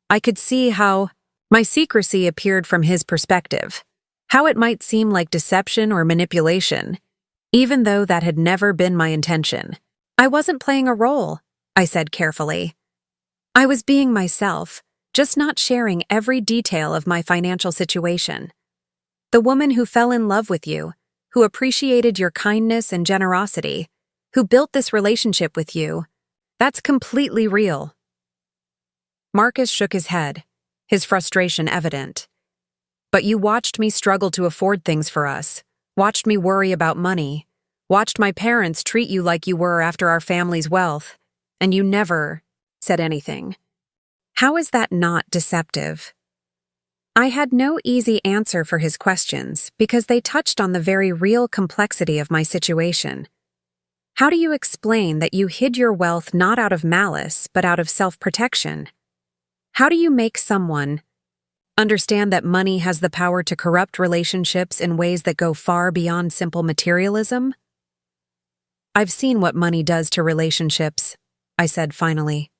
I could see how my secrecy appeared from his perspective. how it might seem like deception or manipulation, even though that had never been my intention. I wasn't playing a role, I said carefully. I was being myself, just not sharing every detail of my financial situation. The woman who fell in love with you, who appreciated your kindness and generosity, who built this relationship with you, that's completely real. Marcus shook his head, his frustration evident. But you watched me struggle to afford things for us, watched me worry about money, watched my parents treat you like you were after our family's wealth, and you never said anything. How is that not deceptive? I had no easy answer for his questions because they touched on the very real complexity of my situation. How do you explain that you hid your wealth not out of malice but out of self-protection? How do you make someone understand that money has the power to corrupt relationships in ways that go far beyond simple materialism? I've seen what money does to relationships, I said finally.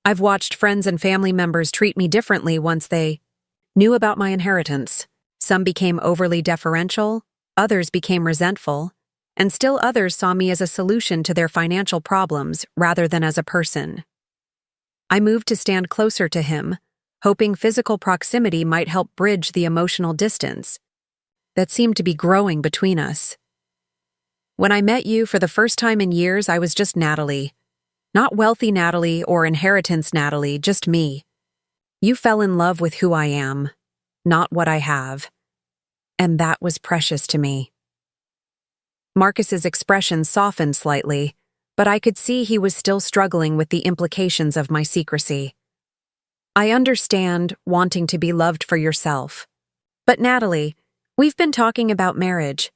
I've watched friends and family members treat me differently once they knew about my inheritance. Some became overly deferential, others became resentful, and still others saw me as a solution to their financial problems rather than as a person. I moved to stand closer to him, hoping physical proximity might help bridge the emotional distance that seemed to be growing between us. When I met you for the first time in years, I was just Natalie. Not wealthy Natalie or inheritance Natalie, just me. You fell in love with who I am, not what I have. And that was precious to me. Marcus's expression softened slightly, but I could see he was still struggling with the implications of my secrecy. I understand wanting to be loved for yourself. But Natalie, we've been talking about marriage.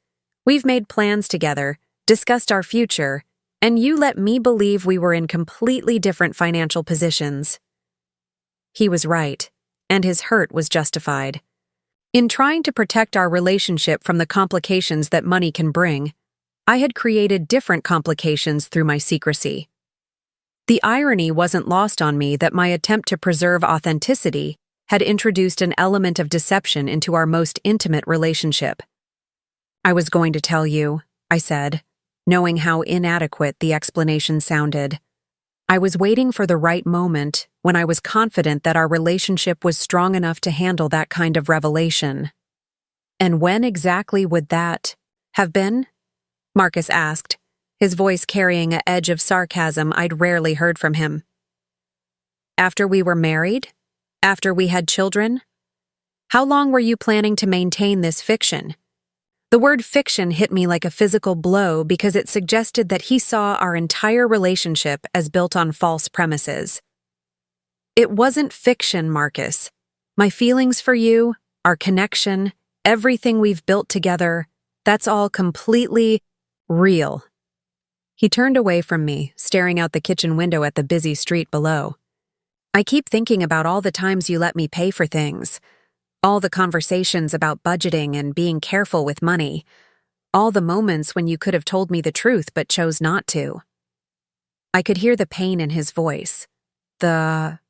We've made plans together, discussed our future, and you let me believe we were in completely different financial positions. He was right, and his hurt was justified. In trying to protect our relationship from the complications that money can bring, I had created different complications through my secrecy. The irony wasn't lost on me that my attempt to preserve authenticity had introduced an element of deception into our most intimate relationship. I was going to tell you, I said, knowing how inadequate the explanation sounded. I was waiting for the right moment when I was confident that our relationship was strong enough to handle that kind of revelation. And when exactly would that have been? Marcus asked, his voice carrying an edge of sarcasm I'd rarely heard from him. After we were married? After we had children? How long were you planning to maintain this fiction? The word fiction hit me like a physical blow because it suggested that he saw our entire relationship as built on false premises. It wasn't fiction, Marcus. My feelings for you, our connection, everything we've built together, that's all completely real. He turned away from me, staring out the kitchen window at the busy street below. I keep thinking about all the times you let me pay for things, all the conversations about budgeting and being careful with money, all the moments when you could have told me the truth but chose not to. I could hear the pain in his voice, the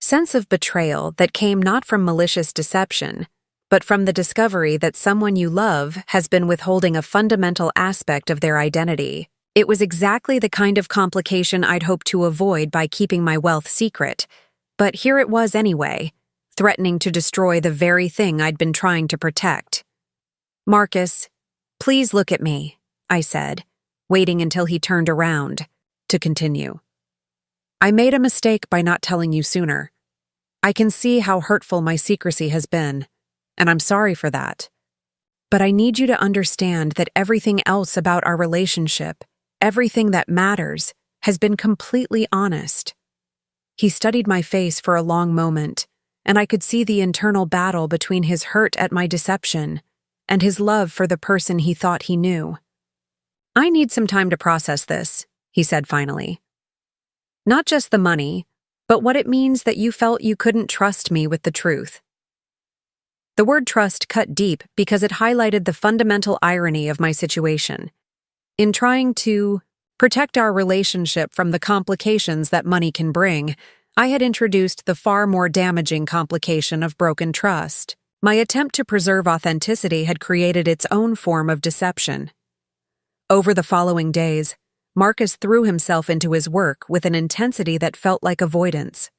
sense of betrayal that came not from malicious deception, but from the discovery that someone you love has been withholding a fundamental aspect of their identity. It was exactly the kind of complication I'd hoped to avoid by keeping my wealth secret, but here it was anyway, threatening to destroy the very thing I'd been trying to protect. Marcus, please look at me, I said, waiting until he turned around to continue. I made a mistake by not telling you sooner. I can see how hurtful my secrecy has been, and I'm sorry for that. But I need you to understand that everything else about our relationship, everything that matters, has been completely honest. He studied my face for a long moment, and I could see the internal battle between his hurt at my deception and his love for the person he thought he knew. I need some time to process this, he said finally. Not just the money, but what it means that you felt you couldn't trust me with the truth. The word trust cut deep because it highlighted the fundamental irony of my situation. In trying to protect our relationship from the complications that money can bring, I had introduced the far more damaging complication of broken trust. My attempt to preserve authenticity had created its own form of deception. Over the following days, Marcus threw himself into his work with an intensity that felt like avoidance.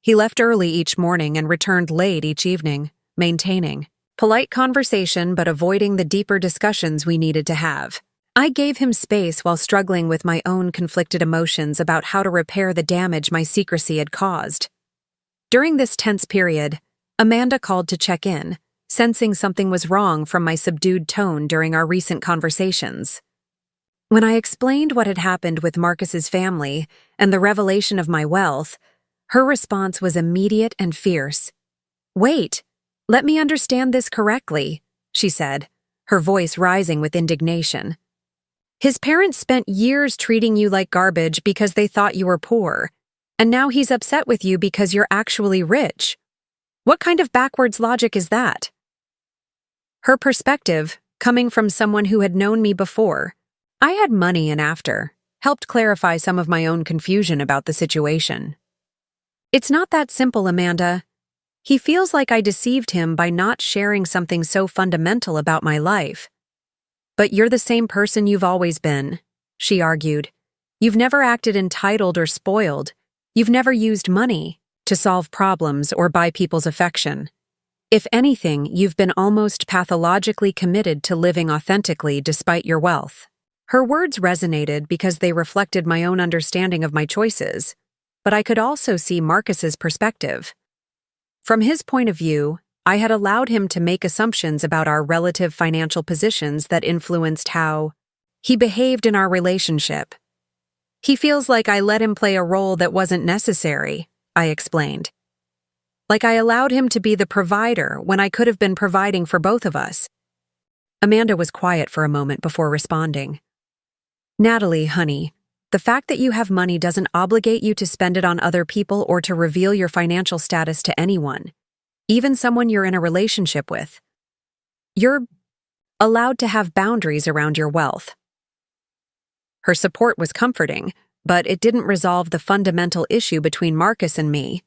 He left early each morning and returned late each evening, maintaining polite conversation but avoiding the deeper discussions we needed to have. I gave him space while struggling with my own conflicted emotions about how to repair the damage my secrecy had caused. During this tense period, Amanda called to check in, sensing something was wrong from my subdued tone during our recent conversations. When I explained what had happened with Marcus's family and the revelation of my wealth, her response was immediate and fierce. "Wait, let me understand this correctly," she said, her voice rising with indignation. "His parents spent years treating you like garbage because they thought you were poor, and now he's upset with you because you're actually rich. What kind of backwards logic is that?" Her perspective, coming from someone who had known me before, I had money in after, helped clarify some of my own confusion about the situation. "It's not that simple, Amanda. He feels like I deceived him by not sharing something so fundamental about my life. But you're the same person you've always been," she argued. "You've never acted entitled or spoiled. You've never used money to solve problems or buy people's affection. If anything, you've been almost pathologically committed to living authentically despite your wealth." Her words resonated because they reflected my own understanding of my choices, but I could also see Marcus's perspective. From his point of view, I had allowed him to make assumptions about our relative financial positions that influenced how he behaved in our relationship. "He feels like I let him play a role that wasn't necessary," I explained. "Like I allowed him to be the provider when I could have been providing for both of us." Amanda was quiet for a moment before responding. "Natalie, honey, the fact that you have money doesn't obligate you to spend it on other people or to reveal your financial status to anyone, even someone you're in a relationship with. You're allowed to have boundaries around your wealth." Her support was comforting, but it didn't resolve the fundamental issue between Marcus and me.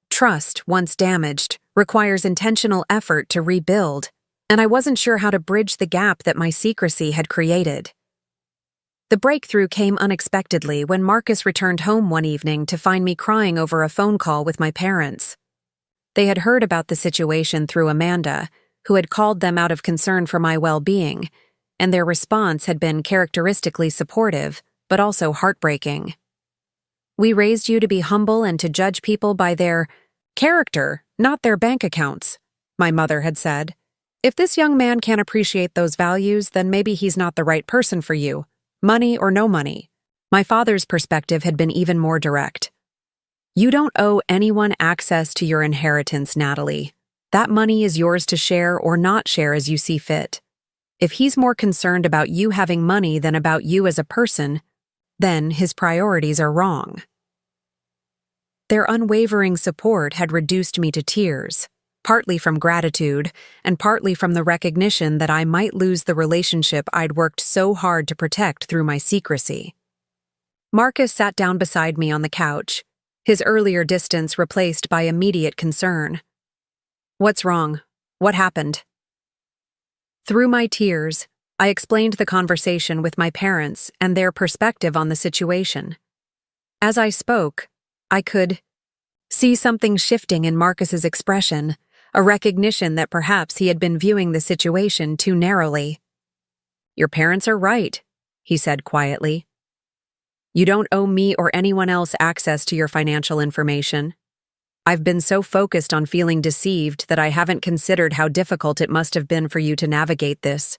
Trust, once damaged, requires intentional effort to rebuild, and I wasn't sure how to bridge the gap that my secrecy had created. The breakthrough came unexpectedly when Marcus returned home one evening to find me crying over a phone call with my parents. They had heard about the situation through Amanda, who had called them out of concern for my well-being, and their response had been characteristically supportive, but also heartbreaking. "We raised you to be humble and to judge people by their character, not their bank accounts," my mother had said. "If this young man can't appreciate those values, then maybe he's not the right person for you. Money or no money." My father's perspective had been even more direct. "You don't owe anyone access to your inheritance, Natalie. That money is yours to share or not share as you see fit. If he's more concerned about you having money than about you as a person, then his priorities are wrong." Their unwavering support had reduced me to tears, partly from gratitude and partly from the recognition that I might lose the relationship I'd worked so hard to protect through my secrecy. Marcus sat down beside me on the couch, his earlier distance replaced by immediate concern. "What's wrong? What happened?" Through my tears, I explained the conversation with my parents and their perspective on the situation. As I spoke, I could see something shifting in Marcus's expression, a recognition that perhaps he had been viewing the situation too narrowly. "Your parents are right," he said quietly. "You don't owe me or anyone else access to your financial information. I've been so focused on feeling deceived that I haven't considered how difficult it must have been for you to navigate this."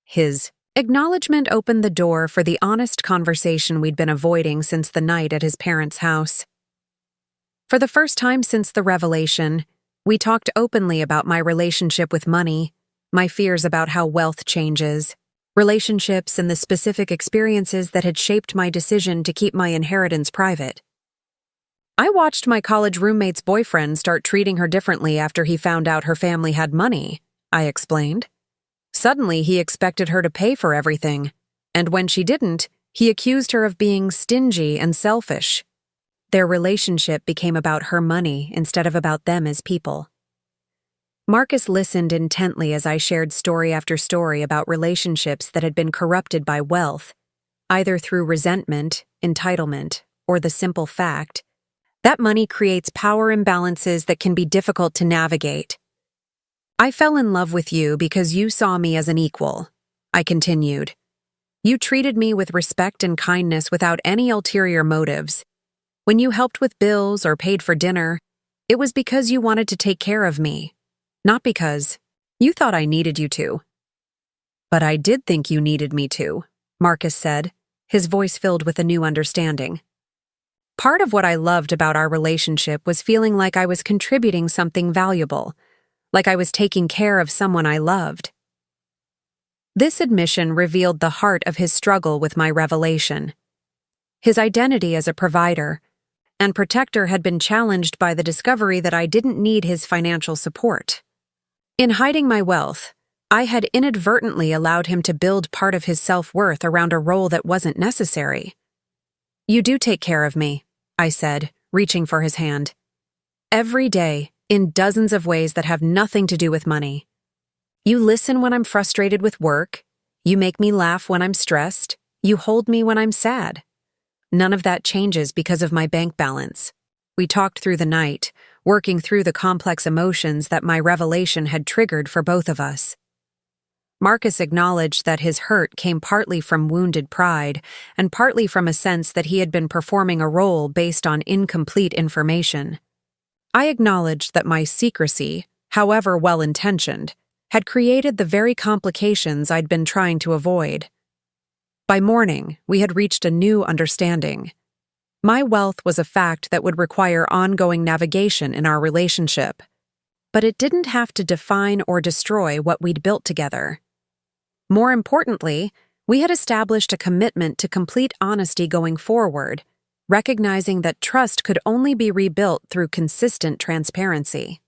His acknowledgement opened the door for the honest conversation we'd been avoiding since the night at his parents' house. For the first time since the revelation, we talked openly about my relationship with money, my fears about how wealth changes, relationships, and the specific experiences that had shaped my decision to keep my inheritance private. "I watched my college roommate's boyfriend start treating her differently after he found out her family had money," I explained. "Suddenly he expected her to pay for everything, and when she didn't, he accused her of being stingy and selfish. Their relationship became about her money instead of about them as people." Marcus listened intently as I shared story after story about relationships that had been corrupted by wealth, either through resentment, entitlement, or the simple fact that money creates power imbalances that can be difficult to navigate. I fell in love with you because you saw me as an equal, I continued. You treated me with respect and kindness without any ulterior motives. When you helped with bills or paid for dinner, it was because you wanted to take care of me, not because you thought I needed you to. But I did think you needed me to, Marcus said, his voice filled with a new understanding. Part of what I loved about our relationship was feeling like I was contributing something valuable, like I was taking care of someone I loved. This admission revealed the heart of his struggle with my revelation. His identity as a provider and protector had been challenged by the discovery that I didn't need his financial support. In hiding my wealth, I had inadvertently allowed him to build part of his self-worth around a role that wasn't necessary. You do take care of me, I said, reaching for his hand. Every day, in dozens of ways that have nothing to do with money. You listen when I'm frustrated with work. You make me laugh when I'm stressed. You hold me when I'm sad. None of that changes because of my bank balance. We talked through the night, working through the complex emotions that my revelation had triggered for both of us. Marcus acknowledged that his hurt came partly from wounded pride and partly from a sense that he had been performing a role based on incomplete information. I acknowledged that my secrecy, however well-intentioned, had created the very complications I'd been trying to avoid. By morning, we had reached a new understanding. My wealth was a fact that would require ongoing navigation in our relationship, but it didn't have to define or destroy what we'd built together. More importantly, we had established a commitment to complete honesty going forward, recognizing that trust could only be rebuilt through consistent transparency.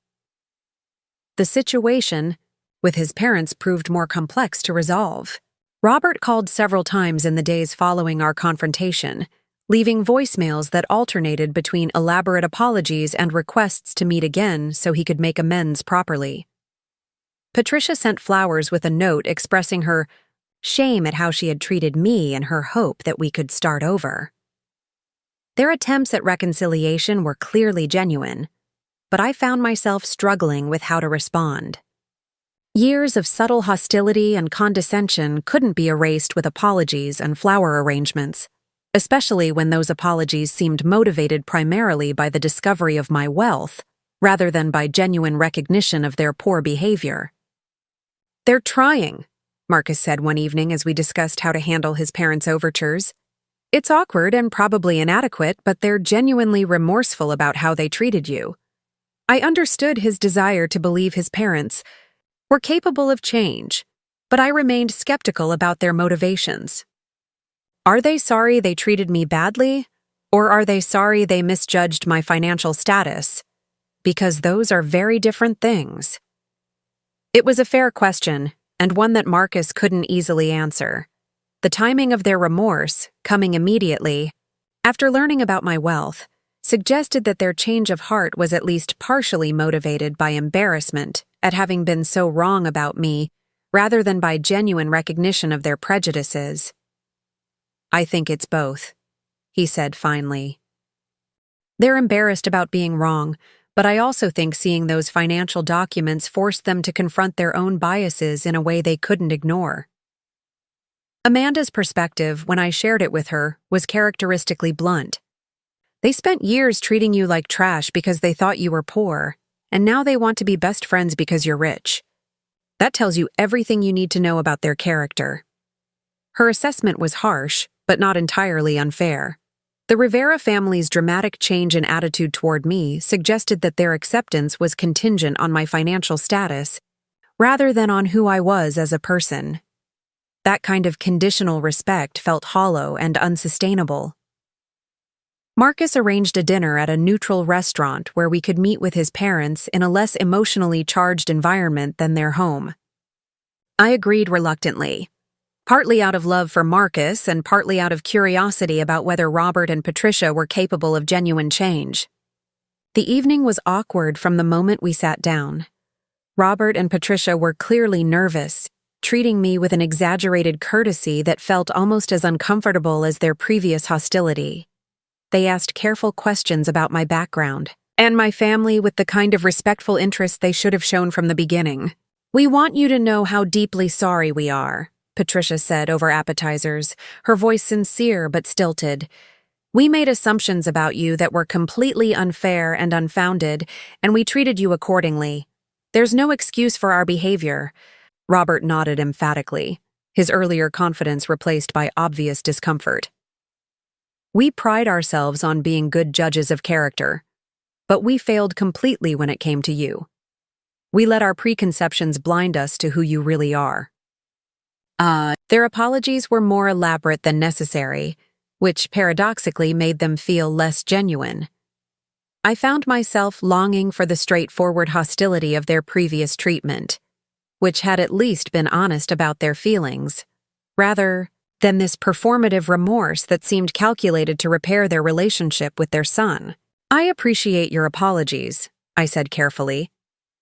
The situation with his parents proved more complex to resolve. Robert called several times in the days following our confrontation, leaving voicemails that alternated between elaborate apologies and requests to meet again so he could make amends properly. Patricia sent flowers with a note expressing her shame at how she had treated me and her hope that we could start over. Their attempts at reconciliation were clearly genuine, but I found myself struggling with how to respond. Years of subtle hostility and condescension couldn't be erased with apologies and flower arrangements, especially when those apologies seemed motivated primarily by the discovery of my wealth, rather than by genuine recognition of their poor behavior. They're trying, Marcus said one evening as we discussed how to handle his parents' overtures. It's awkward and probably inadequate, but they're genuinely remorseful about how they treated you. I understood his desire to believe his parents were capable of change, but I remained skeptical about their motivations. Are they sorry they treated me badly, or are they sorry they misjudged my financial status? Because those are very different things. It was a fair question, and one that Marcus couldn't easily answer. The timing of their remorse, coming immediately, after learning about my wealth, suggested that their change of heart was at least partially motivated by embarrassment at having been so wrong about me, rather than by genuine recognition of their prejudices. I think it's both, he said finally. They're embarrassed about being wrong, but I also think seeing those financial documents forced them to confront their own biases in a way they couldn't ignore. Amanda's perspective, when I shared it with her, was characteristically blunt. They spent years treating you like trash because they thought you were poor, and now they want to be best friends because you're rich. That tells you everything you need to know about their character. Her assessment was harsh, but not entirely unfair. The Rivera family's dramatic change in attitude toward me suggested that their acceptance was contingent on my financial status, rather than on who I was as a person. That kind of conditional respect felt hollow and unsustainable. Marcus arranged a dinner at a neutral restaurant where we could meet with his parents in a less emotionally charged environment than their home. I agreed reluctantly, partly out of love for Marcus and partly out of curiosity about whether Robert and Patricia were capable of genuine change. The evening was awkward from the moment we sat down. Robert and Patricia were clearly nervous, treating me with an exaggerated courtesy that felt almost as uncomfortable as their previous hostility. They asked careful questions about my background and my family with the kind of respectful interest they should have shown from the beginning. "We want you to know how deeply sorry we are," Patricia said over appetizers, her voice sincere but stilted. "We made assumptions about you that were completely unfair and unfounded, and we treated you accordingly. There's no excuse for our behavior." Robert nodded emphatically, his earlier confidence replaced by obvious discomfort. "We pride ourselves on being good judges of character, but we failed completely when it came to you. We let our preconceptions blind us to who you really are." Their apologies were more elaborate than necessary, which paradoxically made them feel less genuine. I found myself longing for the straightforward hostility of their previous treatment, which had at least been honest about their feelings, rather than this performative remorse that seemed calculated to repair their relationship with their son. "I appreciate your apologies," I said carefully,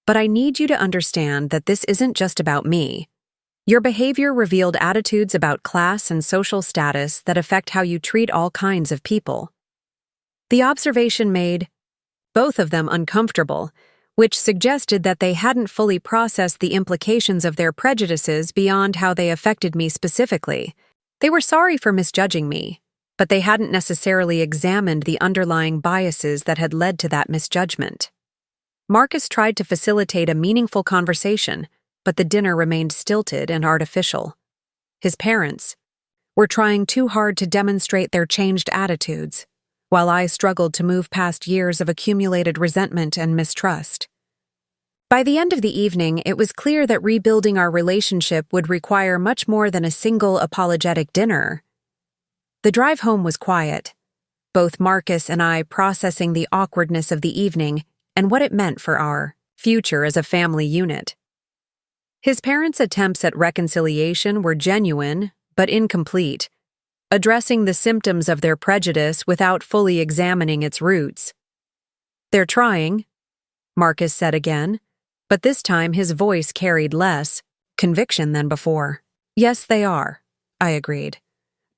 "but I need you to understand that this isn't just about me. Your behavior revealed attitudes about class and social status that affect how you treat all kinds of people." The observation made both of them uncomfortable, which suggested that they hadn't fully processed the implications of their prejudices beyond how they affected me specifically. They were sorry for misjudging me, but they hadn't necessarily examined the underlying biases that had led to that misjudgment. Marcus tried to facilitate a meaningful conversation, but the dinner remained stilted and artificial. His parents were trying too hard to demonstrate their changed attitudes, while I struggled to move past years of accumulated resentment and mistrust. By the end of the evening, it was clear that rebuilding our relationship would require much more than a single apologetic dinner. The drive home was quiet, both Marcus and I processing the awkwardness of the evening and what it meant for our future as a family unit. His parents' attempts at reconciliation were genuine, but incomplete, addressing the symptoms of their prejudice without fully examining its roots. "They're trying," Marcus said again, but this time his voice carried less conviction than before. "Yes, they are," I agreed.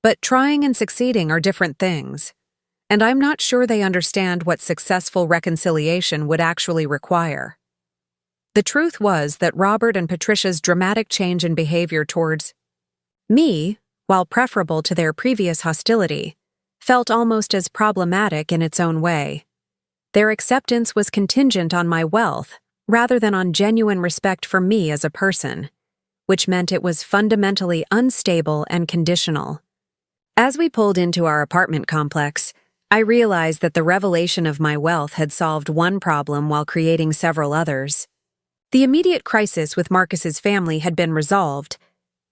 "But trying and succeeding are different things, and I'm not sure they understand what successful reconciliation would actually require." The truth was that Robert and Patricia's dramatic change in behavior towards me, while preferable to their previous hostility, felt almost as problematic in its own way. Their acceptance was contingent on my wealth, rather than on genuine respect for me as a person, which meant it was fundamentally unstable and conditional. As we pulled into our apartment complex, I realized that the revelation of my wealth had solved one problem while creating several others. The immediate crisis with Marcus's family had been resolved,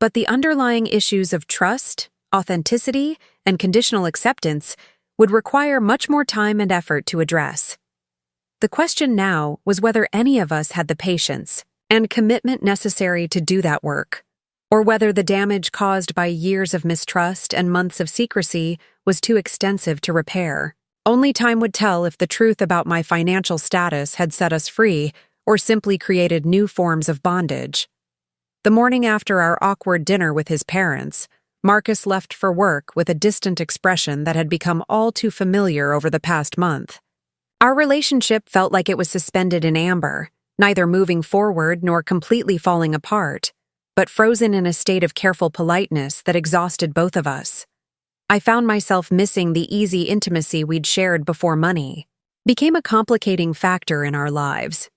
but the underlying issues of trust, authenticity, and conditional acceptance would require much more time and effort to address. The question now was whether any of us had the patience and commitment necessary to do that work, or whether the damage caused by years of mistrust and months of secrecy was too extensive to repair. Only time would tell if the truth about my financial status had set us free or simply created new forms of bondage. The morning after our awkward dinner with his parents, Marcus left for work with a distant expression that had become all too familiar over the past month. Our relationship felt like it was suspended in amber, neither moving forward nor completely falling apart, but frozen in a state of careful politeness that exhausted both of us. I found myself missing the easy intimacy we'd shared before money became a complicating factor in our lives.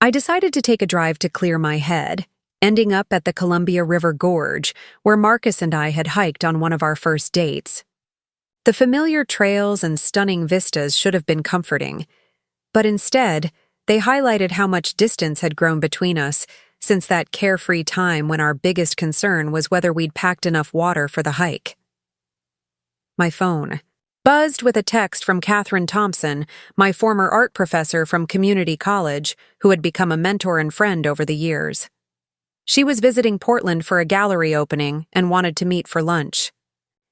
I decided to take a drive to clear my head, ending up at the Columbia River Gorge, where Marcus and I had hiked on one of our first dates. The familiar trails and stunning vistas should have been comforting, but instead, they highlighted how much distance had grown between us since that carefree time when our biggest concern was whether we'd packed enough water for the hike. My phone buzzed with a text from Catherine Thompson, my former art professor from community college, who had become a mentor and friend over the years. She was visiting Portland for a gallery opening and wanted to meet for lunch.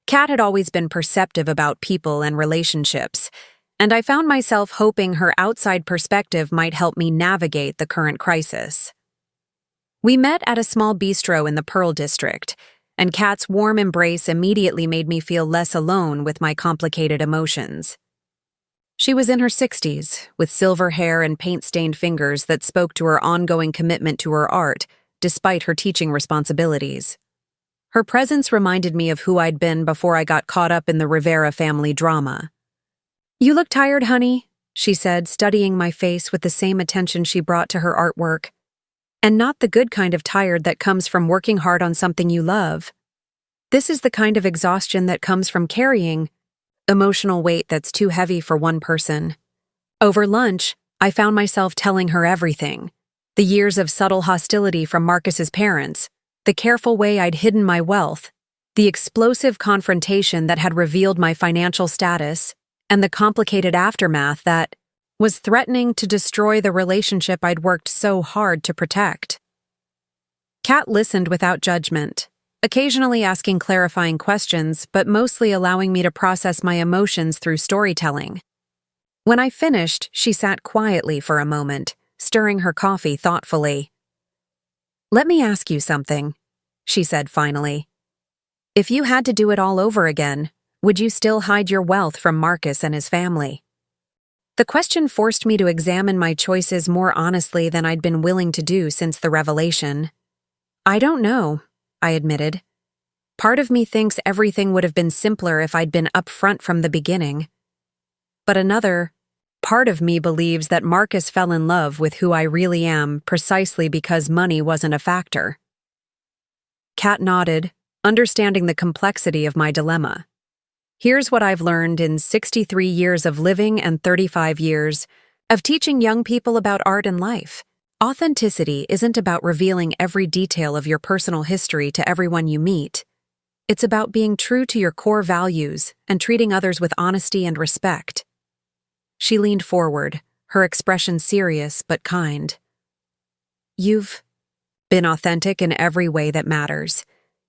Kat had always been perceptive about people and relationships, and I found myself hoping her outside perspective might help me navigate the current crisis. We met at a small bistro in the Pearl District, and Kat's warm embrace immediately made me feel less alone with my complicated emotions. She was in her 60s, with silver hair and paint-stained fingers that spoke to her ongoing commitment to her art, despite her teaching responsibilities. Her presence reminded me of who I'd been before I got caught up in the Rivera family drama. "You look tired, honey," she said, studying my face with the same attention she brought to her artwork. "And not the good kind of tired that comes from working hard on something you love. This is the kind of exhaustion that comes from carrying emotional weight that's too heavy for one person." Over lunch, I found myself telling her everything. The years of subtle hostility from Marcus's parents, the careful way I'd hidden my wealth, the explosive confrontation that had revealed my financial status, and the complicated aftermath that was threatening to destroy the relationship I'd worked so hard to protect. Kat listened without judgment, occasionally asking clarifying questions, but mostly allowing me to process my emotions through storytelling. When I finished, she sat quietly for a moment, stirring her coffee thoughtfully. "Let me ask you something," she said finally. "If you had to do it all over again, would you still hide your wealth from Marcus and his family?" The question forced me to examine my choices more honestly than I'd been willing to do since the revelation. "I don't know," I admitted. "Part of me thinks everything would have been simpler if I'd been upfront from the beginning. But another part of me believes that Marcus fell in love with who I really am precisely because money wasn't a factor." Kat nodded, understanding the complexity of my dilemma. "Here's what I've learned in 63 years of living and 35 years of teaching young people about art and life. Authenticity isn't about revealing every detail of your personal history to everyone you meet. It's about being true to your core values and treating others with honesty and respect." She leaned forward, her expression serious but kind. "You've been authentic in every way that matters.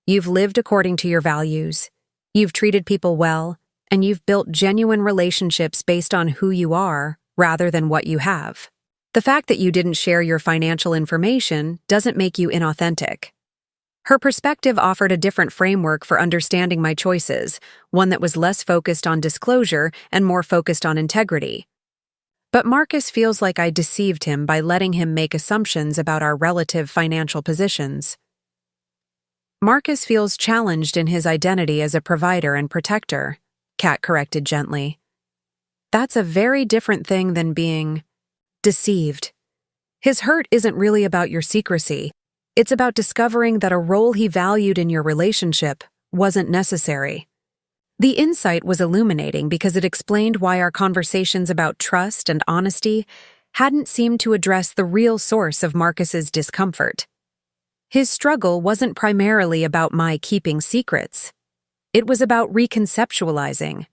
You've lived according to your values. You've treated people well, and you've built genuine relationships based on who you are rather than what you have. The fact that you didn't share your financial information doesn't make you inauthentic." Her perspective offered a different framework for understanding my choices, one that was less focused on disclosure and more focused on integrity. "But Marcus feels like I deceived him by letting him make assumptions about our relative financial positions." "Marcus feels challenged in his identity as a provider and protector," Kat corrected gently. "That's a very different thing than being deceived. His hurt isn't really about your secrecy. It's about discovering that a role he valued in your relationship wasn't necessary." The insight was illuminating because it explained why our conversations about trust and honesty hadn't seemed to address the real source of Marcus's discomfort. His struggle wasn't primarily about my keeping secrets. It was about reconceptualizing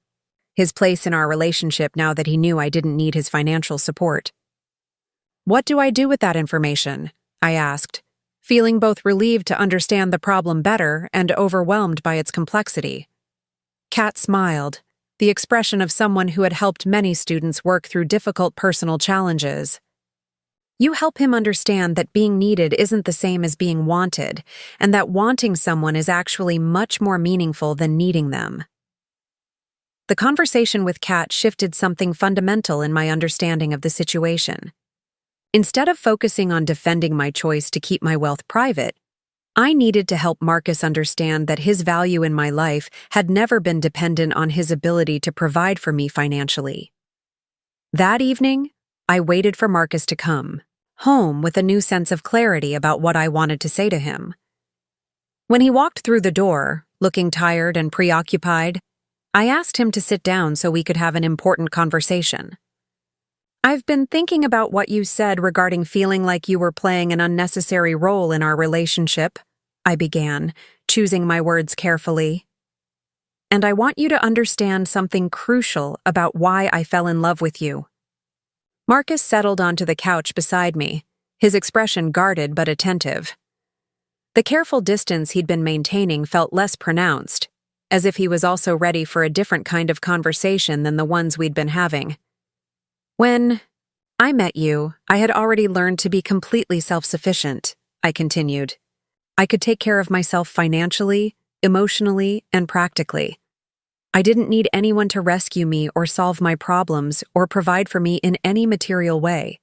his place in our relationship now that he knew I didn't need his financial support. "What do I do with that information?" I asked, feeling both relieved to understand the problem better and overwhelmed by its complexity. Kat smiled, the expression of someone who had helped many students work through difficult personal challenges. "You help him understand that being needed isn't the same as being wanted, and that wanting someone is actually much more meaningful than needing them." The conversation with Kat shifted something fundamental in my understanding of the situation. Instead of focusing on defending my choice to keep my wealth private, I needed to help Marcus understand that his value in my life had never been dependent on his ability to provide for me financially. That evening, I waited for Marcus to come home with a new sense of clarity about what I wanted to say to him. When he walked through the door, looking tired and preoccupied, I asked him to sit down so we could have an important conversation. "I've been thinking about what you said regarding feeling like you were playing an unnecessary role in our relationship," I began, choosing my words carefully. "And I want you to understand something crucial about why I fell in love with you." Marcus settled onto the couch beside me, his expression guarded but attentive. The careful distance he'd been maintaining felt less pronounced, as if he was also ready for a different kind of conversation than the ones we'd been having. When I met you, I had already learned to be completely self-sufficient, I continued. I could take care of myself financially, emotionally, and practically. I didn't need anyone to rescue me or solve my problems or provide for me in any material way.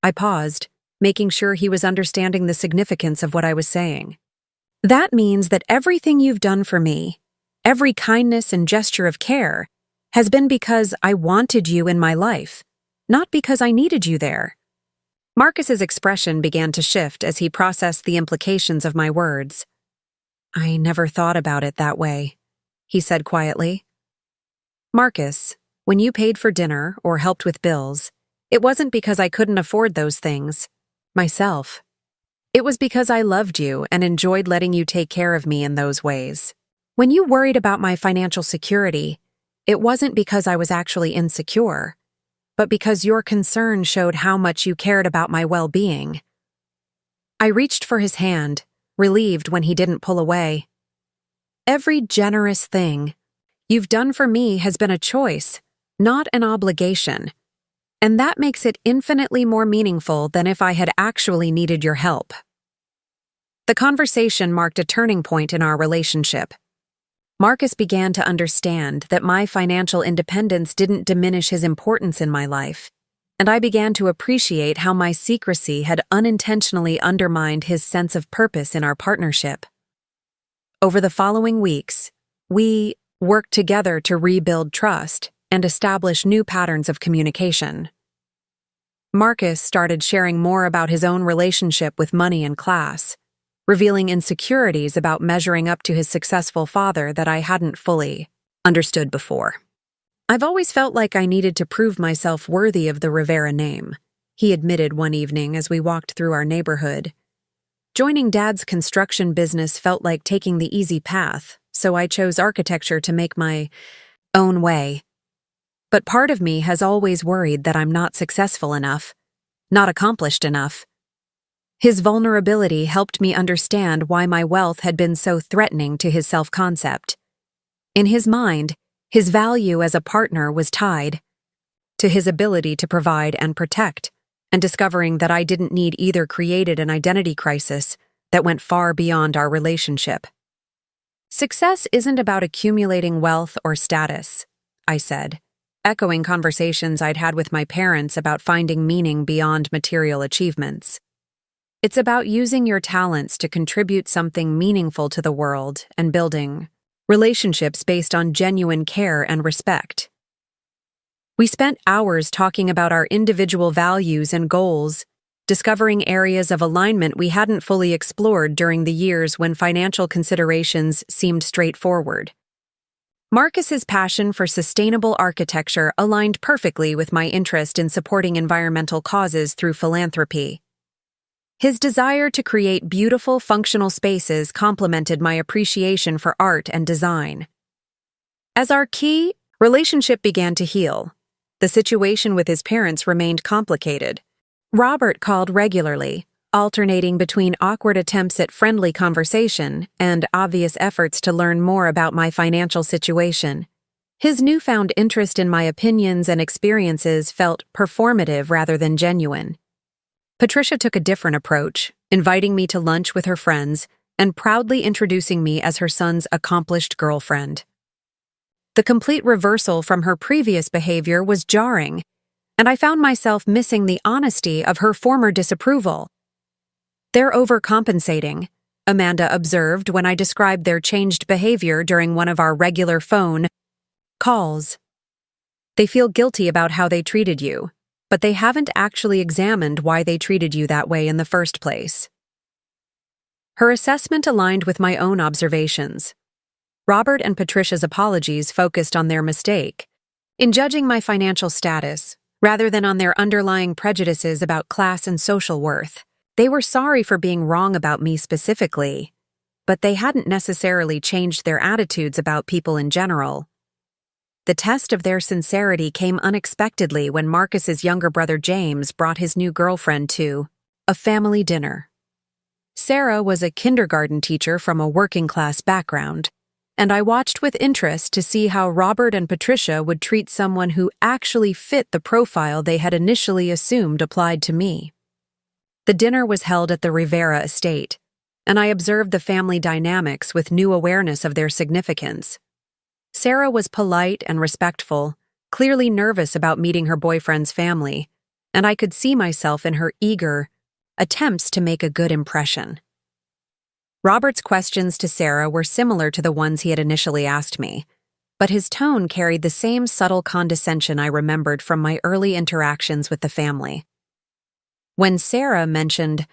I paused, making sure he was understanding the significance of what I was saying. That means that everything you've done for me, every kindness and gesture of care, has been because I wanted you in my life, not because I needed you there. Marcus's expression began to shift as he processed the implications of my words. I never thought about it that way, he said quietly. Marcus, when you paid for dinner or helped with bills, it wasn't because I couldn't afford those things, myself. It was because I loved you and enjoyed letting you take care of me in those ways. When you worried about my financial security, it wasn't because I was actually insecure, but because your concern showed how much you cared about my well-being. I reached for his hand, relieved when he didn't pull away. Every generous thing you've done for me has been a choice, not an obligation. And that makes it infinitely more meaningful than if I had actually needed your help. The conversation marked a turning point in our relationship. Marcus began to understand that my financial independence didn't diminish his importance in my life, and I began to appreciate how my secrecy had unintentionally undermined his sense of purpose in our partnership. Over the following weeks, we worked together to rebuild trust and establish new patterns of communication. Marcus started sharing more about his own relationship with money and class, revealing insecurities about measuring up to his successful father that I hadn't fully understood before. I've always felt like I needed to prove myself worthy of the Rivera name, he admitted one evening as we walked through our neighborhood. Joining Dad's construction business felt like taking the easy path, so I chose architecture to make my own way. But part of me has always worried that I'm not successful enough, not accomplished enough. His vulnerability helped me understand why my wealth had been so threatening to his self-concept. In his mind, his value as a partner was tied to his ability to provide and protect, and discovering that I didn't need either created an identity crisis that went far beyond our relationship. Success isn't about accumulating wealth or status, I said, echoing conversations I'd had with my parents about finding meaning beyond material achievements. It's about using your talents to contribute something meaningful to the world and building relationships based on genuine care and respect. We spent hours talking about our individual values and goals, discovering areas of alignment we hadn't fully explored during the years when financial considerations seemed straightforward. Marcus's passion for sustainable architecture aligned perfectly with my interest in supporting environmental causes through philanthropy. His desire to create beautiful, functional spaces complemented my appreciation for art and design. As our key relationship began to heal, the situation with his parents remained complicated. Robert called regularly, alternating between awkward attempts at friendly conversation and obvious efforts to learn more about my financial situation. His newfound interest in my opinions and experiences felt performative rather than genuine. Patricia took a different approach, inviting me to lunch with her friends and proudly introducing me as her son's accomplished girlfriend. The complete reversal from her previous behavior was jarring, and I found myself missing the honesty of her former disapproval. "They're overcompensating," Amanda observed when I described their changed behavior during one of our regular phone calls. "They feel guilty about how they treated you, but they haven't actually examined why they treated you that way in the first place." Her assessment aligned with my own observations. Robert and Patricia's apologies focused on their mistake, in judging my financial status, rather than on their underlying prejudices about class and social worth. They were sorry for being wrong about me specifically, but they hadn't necessarily changed their attitudes about people in general. The test of their sincerity came unexpectedly when Marcus's younger brother James brought his new girlfriend to a family dinner. Sarah was a kindergarten teacher from a working-class background, and I watched with interest to see how Robert and Patricia would treat someone who actually fit the profile they had initially assumed applied to me. The dinner was held at the Rivera estate, and I observed the family dynamics with new awareness of their significance. Sarah was polite and respectful, clearly nervous about meeting her boyfriend's family, and I could see myself in her eager attempts to make a good impression. Robert's questions to Sarah were similar to the ones he had initially asked me, but his tone carried the same subtle condescension I remembered from my early interactions with the family. When Sarah mentioned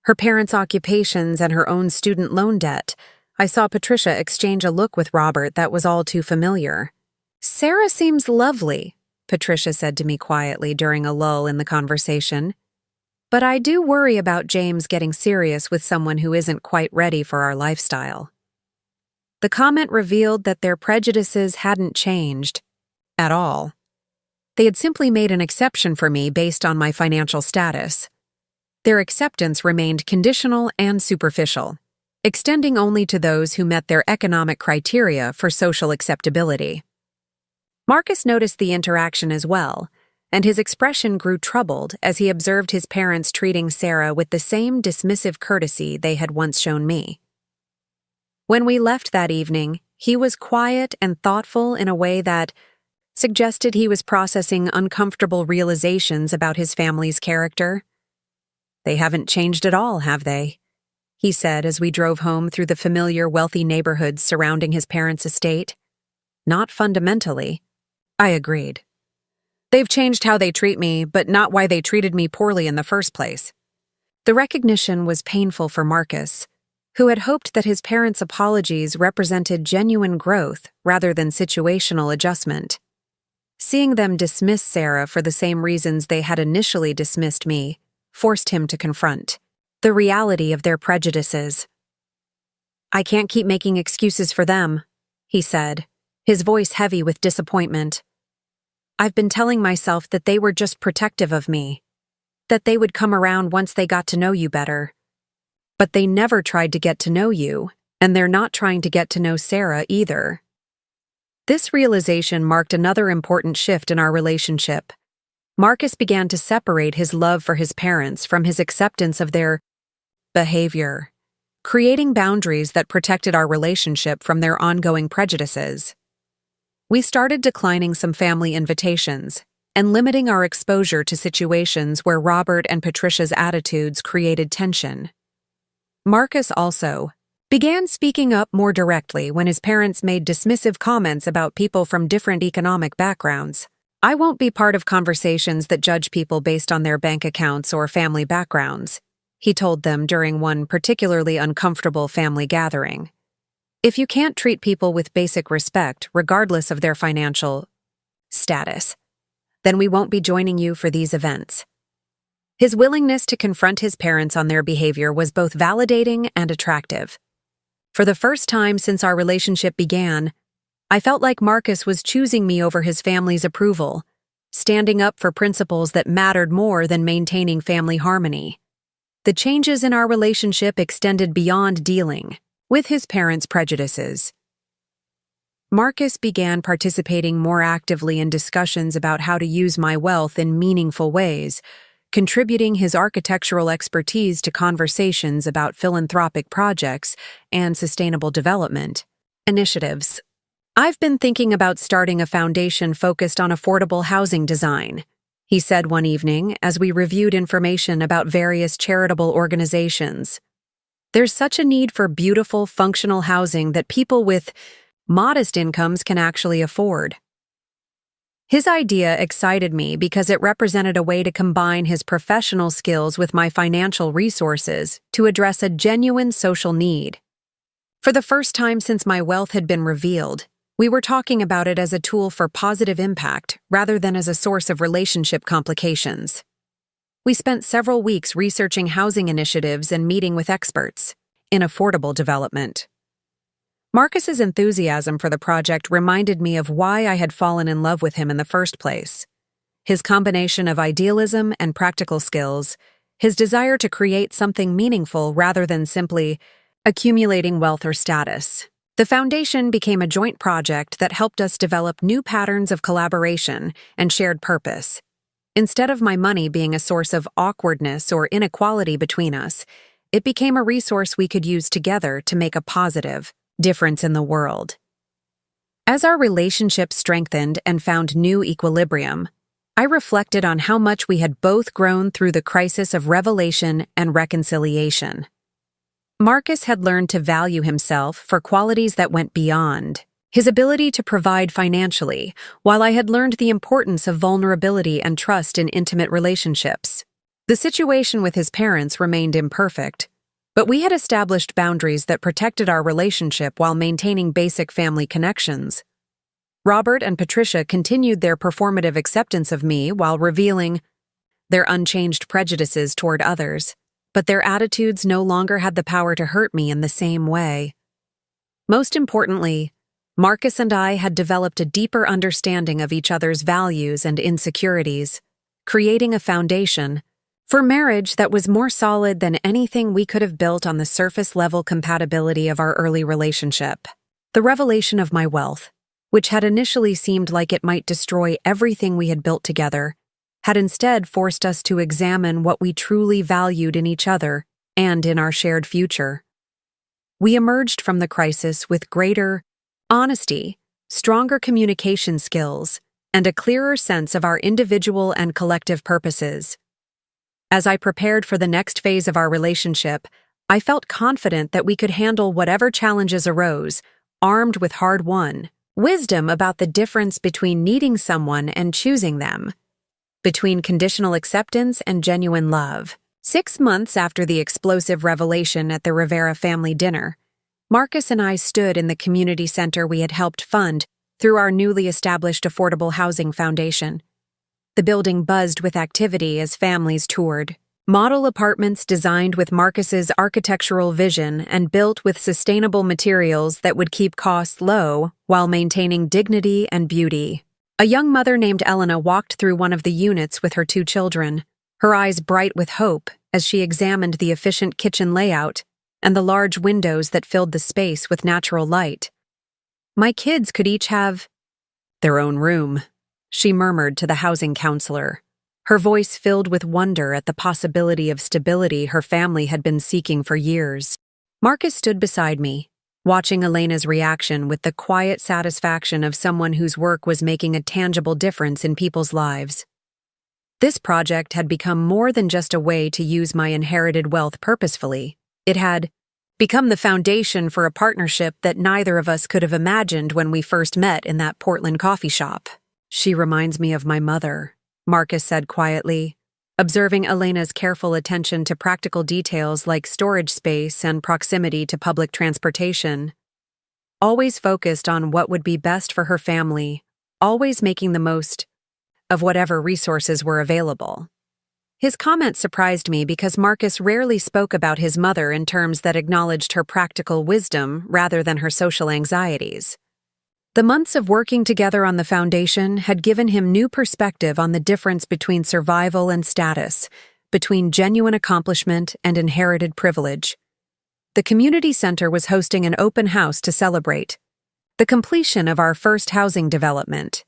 her parents' occupations and her own student loan debt, I saw Patricia exchange a look with Robert that was all too familiar. "Sarah seems lovely," Patricia said to me quietly during a lull in the conversation. "But I do worry about James getting serious with someone who isn't quite ready for our lifestyle." The comment revealed that their prejudices hadn't changed at all. They had simply made an exception for me based on my financial status. Their acceptance remained conditional and superficial, extending only to those who met their economic criteria for social acceptability. Marcus noticed the interaction as well, and his expression grew troubled as he observed his parents treating Sarah with the same dismissive courtesy they had once shown me. When we left that evening, he was quiet and thoughtful in a way that suggested he was processing uncomfortable realizations about his family's character. "They haven't changed at all, have they?" he said as we drove home through the familiar wealthy neighborhoods surrounding his parents' estate. "Not fundamentally." I agreed. "They've changed how they treat me, but not why they treated me poorly in the first place." The recognition was painful for Marcus, who had hoped that his parents' apologies represented genuine growth rather than situational adjustment. Seeing them dismiss Sarah for the same reasons they had initially dismissed me forced him to confront the reality of their prejudices. "I can't keep making excuses for them," he said, his voice heavy with disappointment. "I've been telling myself that they were just protective of me, that they would come around once they got to know you better. But they never tried to get to know you, and they're not trying to get to know Sarah either." This realization marked another important shift in our relationship. Marcus began to separate his love for his parents from his acceptance of their behavior, creating boundaries that protected our relationship from their ongoing prejudices. We started declining some family invitations and limiting our exposure to situations where Robert and Patricia's attitudes created tension. Marcus also began speaking up more directly when his parents made dismissive comments about people from different economic backgrounds. "I won't be part of conversations that judge people based on their bank accounts or family backgrounds," he told them during one particularly uncomfortable family gathering. "If you can't treat people with basic respect, regardless of their financial status, then we won't be joining you for these events." His willingness to confront his parents on their behavior was both validating and attractive. For the first time since our relationship began, I felt like Marcus was choosing me over his family's approval, standing up for principles that mattered more than maintaining family harmony. The changes in our relationship extended beyond dealing with his parents' prejudices. Marcus began participating more actively in discussions about how to use my wealth in meaningful ways, contributing his architectural expertise to conversations about philanthropic projects and sustainable development initiatives. "I've been thinking about starting a foundation focused on affordable housing design," he said one evening as we reviewed information about various charitable organizations. "There's such a need for beautiful, functional housing that people with modest incomes can actually afford." His idea excited me because it represented a way to combine his professional skills with my financial resources to address a genuine social need. For the first time since my wealth had been revealed, we were talking about it as a tool for positive impact rather than as a source of relationship complications. We spent several weeks researching housing initiatives and meeting with experts in affordable development. Marcus's enthusiasm for the project reminded me of why I had fallen in love with him in the first place. His combination of idealism and practical skills, his desire to create something meaningful rather than simply accumulating wealth or status. The foundation became a joint project that helped us develop new patterns of collaboration and shared purpose. Instead of my money being a source of awkwardness or inequality between us, it became a resource we could use together to make a positive difference in the world. As our relationship strengthened and found new equilibrium, I reflected on how much we had both grown through the crisis of revelation and reconciliation. Marcus had learned to value himself for qualities that went beyond his ability to provide financially, while I had learned the importance of vulnerability and trust in intimate relationships. The situation with his parents remained imperfect, but we had established boundaries that protected our relationship while maintaining basic family connections. Robert and Patricia continued their performative acceptance of me while revealing their unchanged prejudices toward others, but their attitudes no longer had the power to hurt me in the same way. Most importantly, Marcus and I had developed a deeper understanding of each other's values and insecurities, creating a foundation for marriage that was more solid than anything we could have built on the surface-level compatibility of our early relationship. The revelation of my wealth, which had initially seemed like it might destroy everything we had built together, had instead forced us to examine what we truly valued in each other and in our shared future. We emerged from the crisis with greater honesty, stronger communication skills, and a clearer sense of our individual and collective purposes. As I prepared for the next phase of our relationship, I felt confident that we could handle whatever challenges arose, armed with hard-won wisdom about the difference between needing someone and choosing them, between conditional acceptance and genuine love. 6 months after the explosive revelation at the Rivera family dinner, Marcus and I stood in the community center we had helped fund through our newly established affordable housing foundation. The building buzzed with activity as families toured. Model apartments designed with Marcus's architectural vision and built with sustainable materials that would keep costs low while maintaining dignity and beauty. A young mother named Elena walked through one of the units with her 2 children, her eyes bright with hope as she examined the efficient kitchen layout and the large windows that filled the space with natural light. "My kids could each have their own room," she murmured to the housing counselor, her voice filled with wonder at the possibility of stability her family had been seeking for years. Marcus stood beside me, watching Elena's reaction with the quiet satisfaction of someone whose work was making a tangible difference in people's lives. This project had become more than just a way to use my inherited wealth purposefully. It had become the foundation for a partnership that neither of us could have imagined when we first met in that Portland coffee shop. "She reminds me of my mother," Marcus said quietly, observing Elena's careful attention to practical details like storage space and proximity to public transportation. Always focused on what would be best for her family, always making the most of whatever resources were available. His comment surprised me because Marcus rarely spoke about his mother in terms that acknowledged her practical wisdom rather than her social anxieties. The months of working together on the foundation had given him new perspective on the difference between survival and status, between genuine accomplishment and inherited privilege. The community center was hosting an open house to celebrate the completion of our first housing development,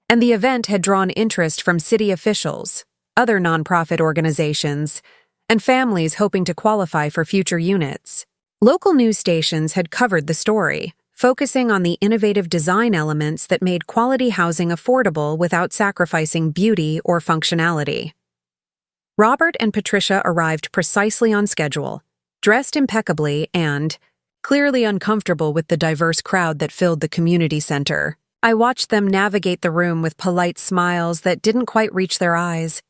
and the event had drawn interest from city officials, other nonprofit organizations, and families hoping to qualify for future units. Local news stations had covered the story, focusing on the innovative design elements that made quality housing affordable without sacrificing beauty or functionality. Robert and Patricia arrived precisely on schedule, dressed impeccably and clearly uncomfortable with the diverse crowd that filled the community center. I watched them navigate the room with polite smiles that didn't quite reach their eyes,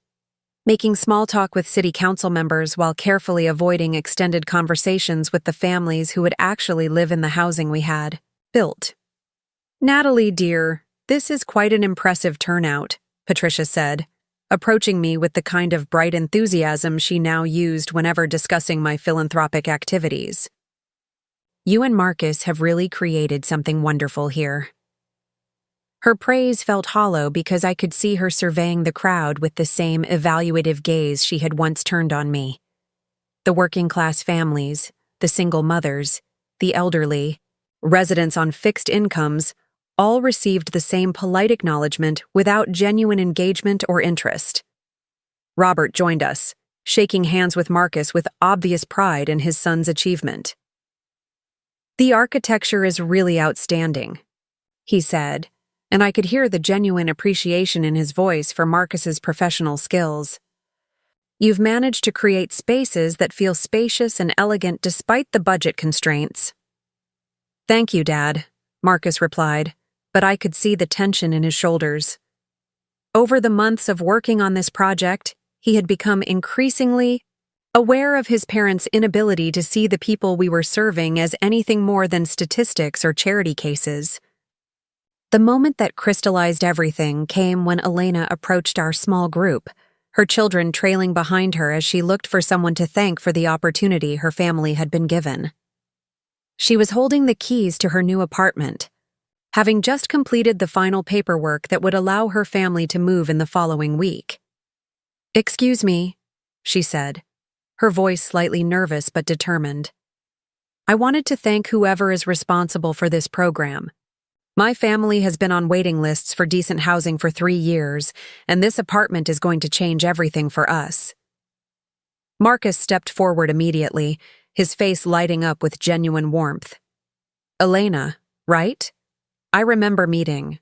making small talk with city council members while carefully avoiding extended conversations with the families who would actually live in the housing we had built. "Natalie, dear, this is quite an impressive turnout," Patricia said, approaching me with the kind of bright enthusiasm she now used whenever discussing my philanthropic activities. "You and Marcus have really created something wonderful here." Her praise felt hollow because I could see her surveying the crowd with the same evaluative gaze she had once turned on me. The working-class families, the single mothers, the elderly, Residents on fixed incomes all received the same polite acknowledgement without genuine engagement or interest. Robert joined us, shaking hands with Marcus with obvious pride in his son's achievement. "The architecture is really outstanding," he said, and I could hear the genuine appreciation in his voice for Marcus's professional skills. "You've managed to create spaces that feel spacious and elegant despite the budget constraints." "Thank you, Dad," Marcus replied, but I could see the tension in his shoulders. Over the months of working on this project, he had become increasingly aware of his parents' inability to see the people we were serving as anything more than statistics or charity cases. The moment that crystallized everything came when Elena approached our small group, her children trailing behind her as she looked for someone to thank for the opportunity her family had been given. She was holding the keys to her new apartment, having just completed the final paperwork that would allow her family to move in the following week. "Excuse me," she said, her voice slightly nervous but determined. "I wanted to thank whoever is responsible for this program. My family has been on waiting lists for decent housing for 3 years, and this apartment is going to change everything for us." Marcus stepped forward immediately, his face lighting up with genuine warmth. "Elena, right? I remember meeting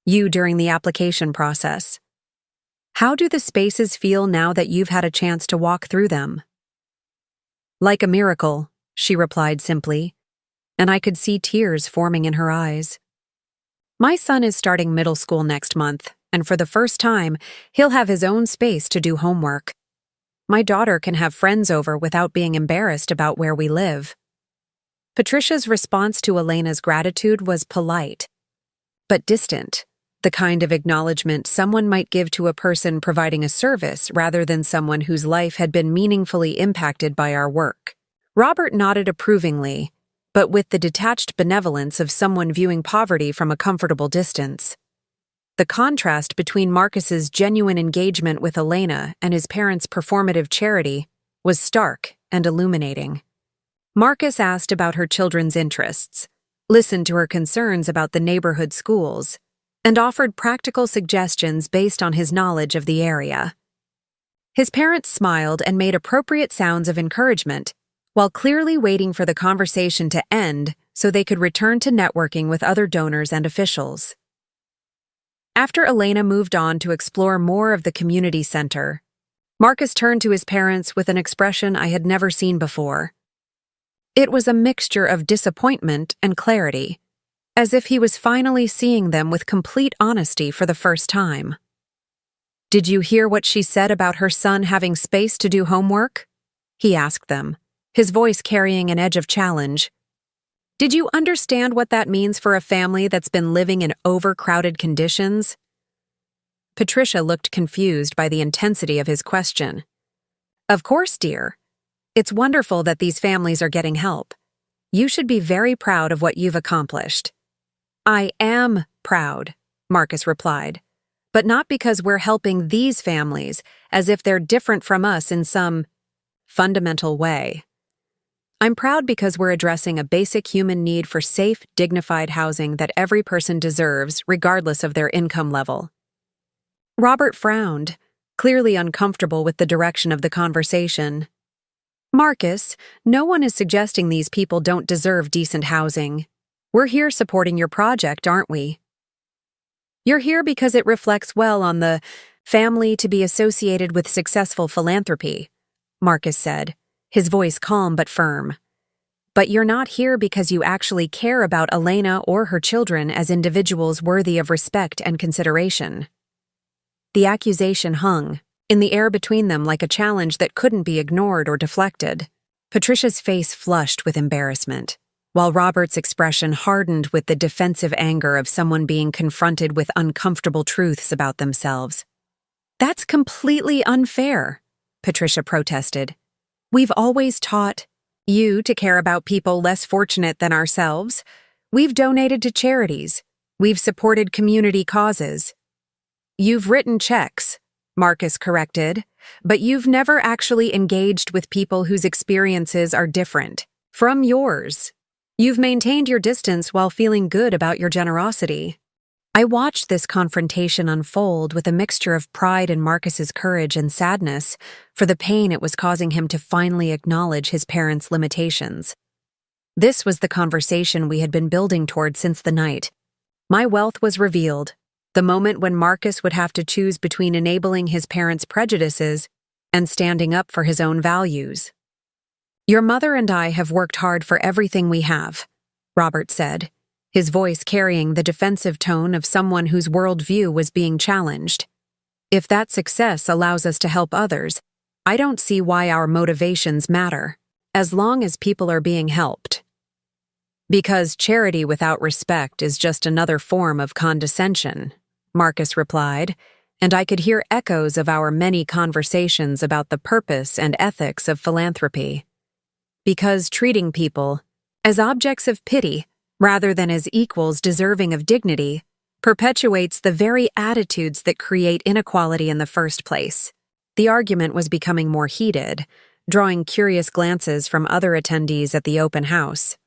you during the application process. How do the spaces feel now that you've had a chance to walk through them?" "Like a miracle," she replied simply, and I could see tears forming in her eyes. "My son is starting middle school next month, and for the first time, he'll have his own space to do homework. My daughter can have friends over without being embarrassed about where we live." Patricia's response to Elena's gratitude was polite, but distant, the kind of acknowledgement someone might give to a person providing a service rather than someone whose life had been meaningfully impacted by our work. Robert nodded approvingly, but with the detached benevolence of someone viewing poverty from a comfortable distance. The contrast between Marcus's genuine engagement with Elena and his parents' performative charity was stark and illuminating. Marcus asked about her children's interests, listened to her concerns about the neighborhood schools, and offered practical suggestions based on his knowledge of the area. His parents smiled and made appropriate sounds of encouragement, while clearly waiting for the conversation to end so they could return to networking with other donors and officials. After Elena moved on to explore more of the community center, Marcus turned to his parents with an expression I had never seen before. It was a mixture of disappointment and clarity, as if he was finally seeing them with complete honesty for the first time. "Did you hear what she said about her son having space to do homework?" he asked them, his voice carrying an edge of challenge. "Did you understand what that means for a family that's been living in overcrowded conditions?" Patricia looked confused by the intensity of his question. "Of course, dear. It's wonderful that these families are getting help. You should be very proud of what you've accomplished." "I am proud," Marcus replied, "but not because we're helping these families as if they're different from us in some fundamental way. I'm proud because we're addressing a basic human need for safe, dignified housing that every person deserves, regardless of their income level." Robert frowned, clearly uncomfortable with the direction of the conversation. "Marcus, no one is suggesting these people don't deserve decent housing. We're here supporting your project, aren't we? You're here because it reflects well on the family to be associated with successful philanthropy," Marcus said, his voice calm but firm. "But you're not here because you actually care about Elena or her children as individuals worthy of respect and consideration." The accusation hung in the air between them like a challenge that couldn't be ignored or deflected. Patricia's face flushed with embarrassment, while Robert's expression hardened with the defensive anger of someone being confronted with uncomfortable truths about themselves. "That's completely unfair," Patricia protested. "We've always taught you to care about people less fortunate than ourselves. We've donated to charities. We've supported community causes." "You've written checks," Marcus corrected, "but you've never actually engaged with people whose experiences are different from yours." You've maintained your distance while feeling good about your generosity. I watched this confrontation unfold with a mixture of pride in Marcus's courage and sadness for the pain it was causing him to finally acknowledge his parents' limitations. This was the conversation we had been building toward since the night. My wealth was revealed, the moment when Marcus would have to choose between enabling his parents' prejudices and standing up for his own values. Your mother and I have worked hard for everything we have, Robert said, his voice carrying the defensive tone of someone whose worldview was being challenged. If that success allows us to help others, I don't see why our motivations matter, as long as people are being helped. Because charity without respect is just another form of condescension, Marcus replied, and I could hear echoes of our many conversations about the purpose and ethics of philanthropy. Because treating people as objects of pity rather than as equals deserving of dignity perpetuates the very attitudes that create inequality in the first place. The argument was becoming more heated, drawing curious glances from other attendees at the open house.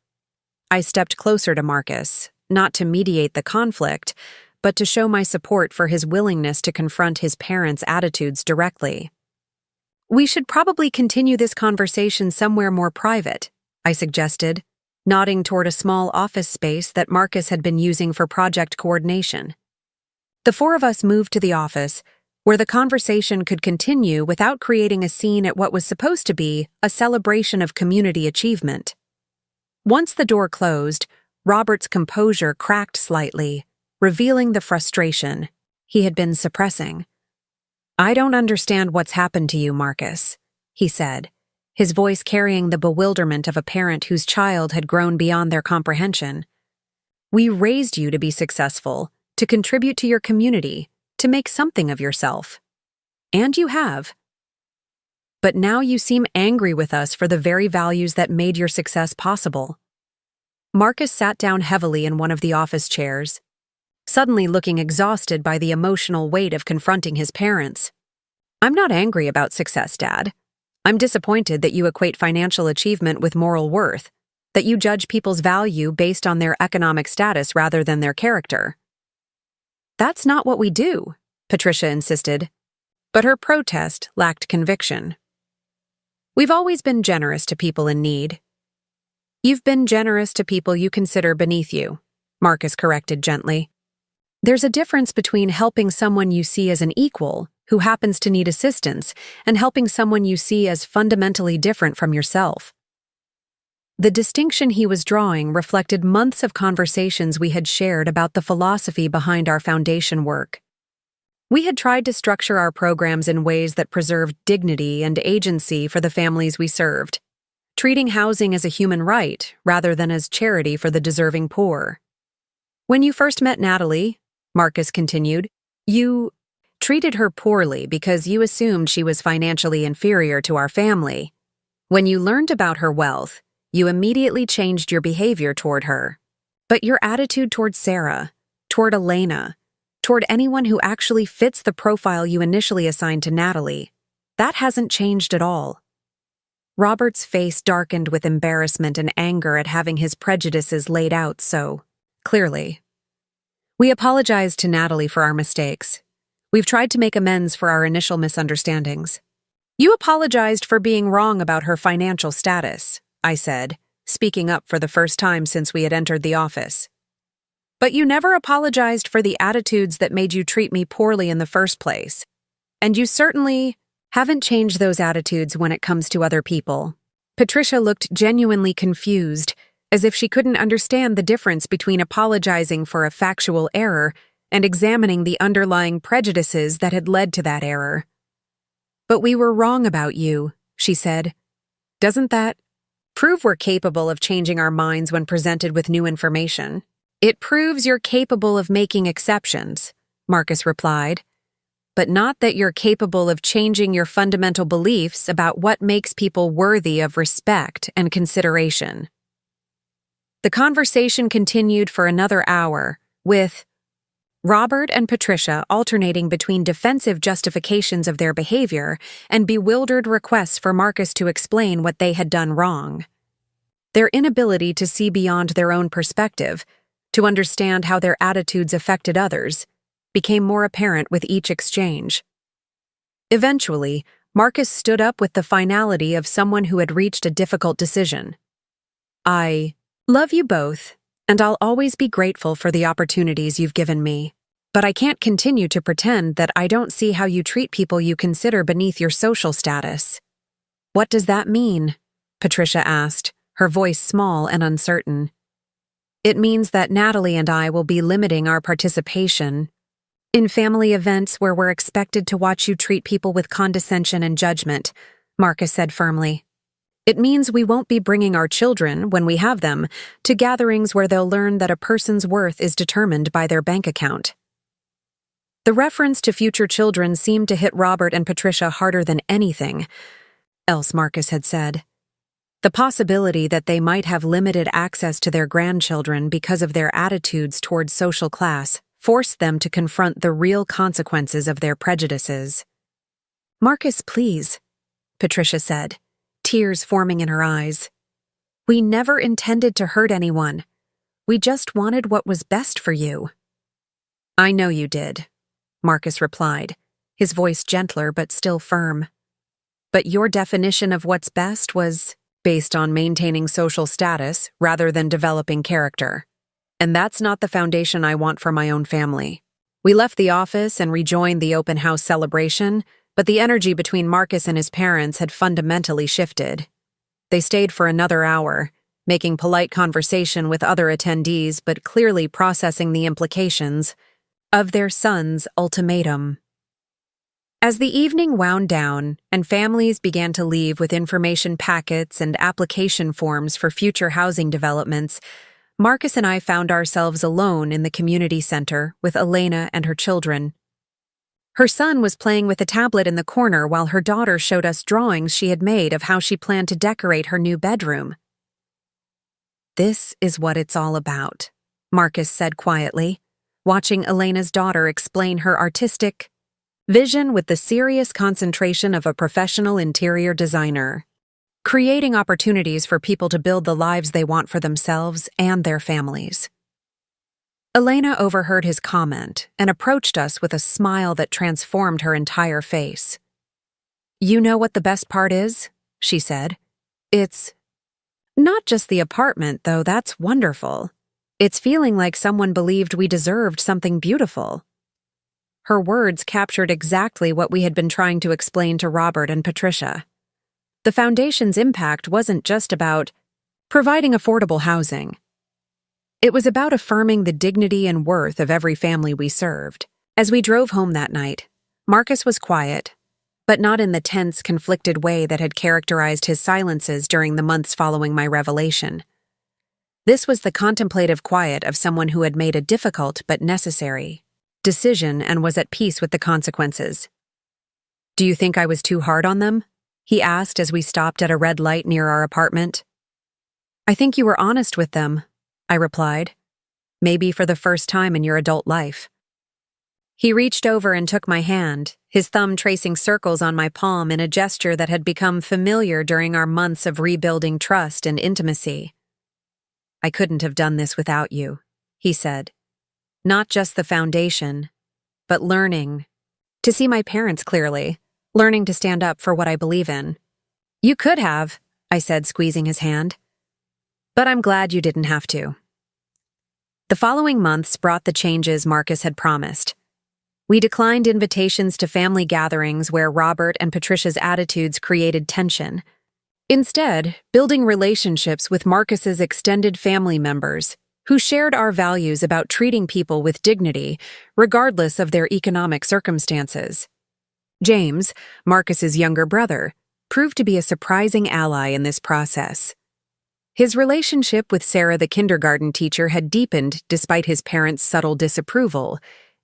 I stepped closer to Marcus, not to mediate the conflict, but to show my support for his willingness to confront his parents' attitudes directly. We should probably continue this conversation somewhere more private, I suggested, nodding toward a small office space that Marcus had been using for project coordination. The four of us moved to the office, where the conversation could continue without creating a scene at what was supposed to be a celebration of community achievement. Once the door closed, Robert's composure cracked slightly, revealing the frustration he had been suppressing. I don't understand what's happened to you, Marcus, he said, his voice carrying the bewilderment of a parent whose child had grown beyond their comprehension. We raised you to be successful, to contribute to your community, to make something of yourself. And you have. But now you seem angry with us for the very values that made your success possible. Marcus sat down heavily in one of the office chairs, suddenly looking exhausted by the emotional weight of confronting his parents. I'm not angry about success, Dad. I'm disappointed that you equate financial achievement with moral worth, that you judge people's value based on their economic status rather than their character. That's not what we do, Patricia insisted, but her protest lacked conviction. We've always been generous to people in need. You've been generous to people you consider beneath you, Marcus corrected gently. There's a difference between helping someone you see as an equal who happens to need assistance and helping someone you see as fundamentally different from yourself. The distinction he was drawing reflected months of conversations we had shared about the philosophy behind our foundation work. We had tried to structure our programs in ways that preserved dignity and agency for the families we served, treating housing as a human right rather than as charity for the deserving poor. When you first met Natalie, Marcus continued, you treated her poorly because you assumed she was financially inferior to our family. When you learned about her wealth, you immediately changed your behavior toward her. But your attitude toward Sarah, toward Elena, toward anyone who actually fits the profile you initially assigned to Natalie, that hasn't changed at all. Robert's face darkened with embarrassment and anger at having his prejudices laid out so clearly. We apologized to Natalie for our mistakes. We've tried to make amends for our initial misunderstandings. You apologized for being wrong about her financial status, I said, speaking up for the first time since we had entered the office. But you never apologized for the attitudes that made you treat me poorly in the first place. And you certainly haven't changed those attitudes when it comes to other people. Patricia looked genuinely confused, as if she couldn't understand the difference between apologizing for a factual error and examining the underlying prejudices that had led to that error. But we were wrong about you, she said. Doesn't that prove we're capable of changing our minds when presented with new information? It proves you're capable of making exceptions, Marcus replied, but not that you're capable of changing your fundamental beliefs about what makes people worthy of respect and consideration. The conversation continued for another hour, with Robert and Patricia alternating between defensive justifications of their behavior and bewildered requests for Marcus to explain what they had done wrong. Their inability to see beyond their own perspective, to understand how their attitudes affected others, became more apparent with each exchange. Eventually, Marcus stood up with the finality of someone who had reached a difficult decision. "I love you both, and I'll always be grateful for the opportunities you've given me. But I can't continue to pretend that I don't see how you treat people you consider beneath your social status." "What does that mean?" Patricia asked, her voice small and uncertain. "It means that Natalie and I will be limiting our participation in family events where we're expected to watch you treat people with condescension and judgment," Marcus said firmly. "It means we won't be bringing our children, when we have them, to gatherings where they'll learn that a person's worth is determined by their bank account." The reference to future children seemed to hit Robert and Patricia harder than anything else Marcus had said. The possibility that they might have limited access to their grandchildren because of their attitudes towards social class forced them to confront the real consequences of their prejudices. "Marcus, please," Patricia said, tears forming in her eyes. "We never intended to hurt anyone. We just wanted what was best for you." "I know you did," Marcus replied, his voice gentler but still firm. "But your definition of what's best was based on maintaining social status rather than developing character. And that's not the foundation I want for my own family." We left the office and rejoined the open house celebration, but the energy between Marcus and his parents had fundamentally shifted. They stayed for another hour, making polite conversation with other attendees but clearly processing the implications of their son's ultimatum. As the evening wound down and families began to leave with information packets and application forms for future housing developments, Marcus and I found ourselves alone in the community center with Elena and her children. Her son was playing with a tablet in the corner while her daughter showed us drawings she had made of how she planned to decorate her new bedroom. "This is what it's all about," Marcus said quietly, watching Elena's daughter explain her artistic vision with the serious concentration of a professional interior designer, creating opportunities for people to build the lives they want for themselves and their families. Elena overheard his comment and approached us with a smile that transformed her entire face. "You know what the best part is?" she said. "It's not just the apartment, though that's wonderful. It's feeling like someone believed we deserved something beautiful." Her words captured exactly what we had been trying to explain to Robert and Patricia. The foundation's impact wasn't just about providing affordable housing. It was about affirming the dignity and worth of every family we served. As we drove home that night, Marcus was quiet, but not in the tense, conflicted way that had characterized his silences during the months following my revelation. This was the contemplative quiet of someone who had made a difficult but necessary decision and was at peace with the consequences. "Do you think I was too hard on them?" he asked as we stopped at a red light near our apartment. "I think you were honest with them," I replied. "Maybe for the first time in your adult life." He reached over and took my hand, his thumb tracing circles on my palm in a gesture that had become familiar during our months of rebuilding trust and intimacy. "I couldn't have done this without you," he said. "Not just the foundation, but learning to see my parents clearly, learning to stand up for what I believe in." "You could have," I said, squeezing his hand. "But I'm glad you didn't have to." The following months brought the changes Marcus had promised. We declined invitations to family gatherings where Robert and Patricia's attitudes created tension. Instead, building relationships with Marcus's extended family members who shared our values about treating people with dignity, regardless of their economic circumstances. James, Marcus's younger brother, proved to be a surprising ally in this process. His relationship with Sarah, the kindergarten teacher, had deepened despite his parents' subtle disapproval,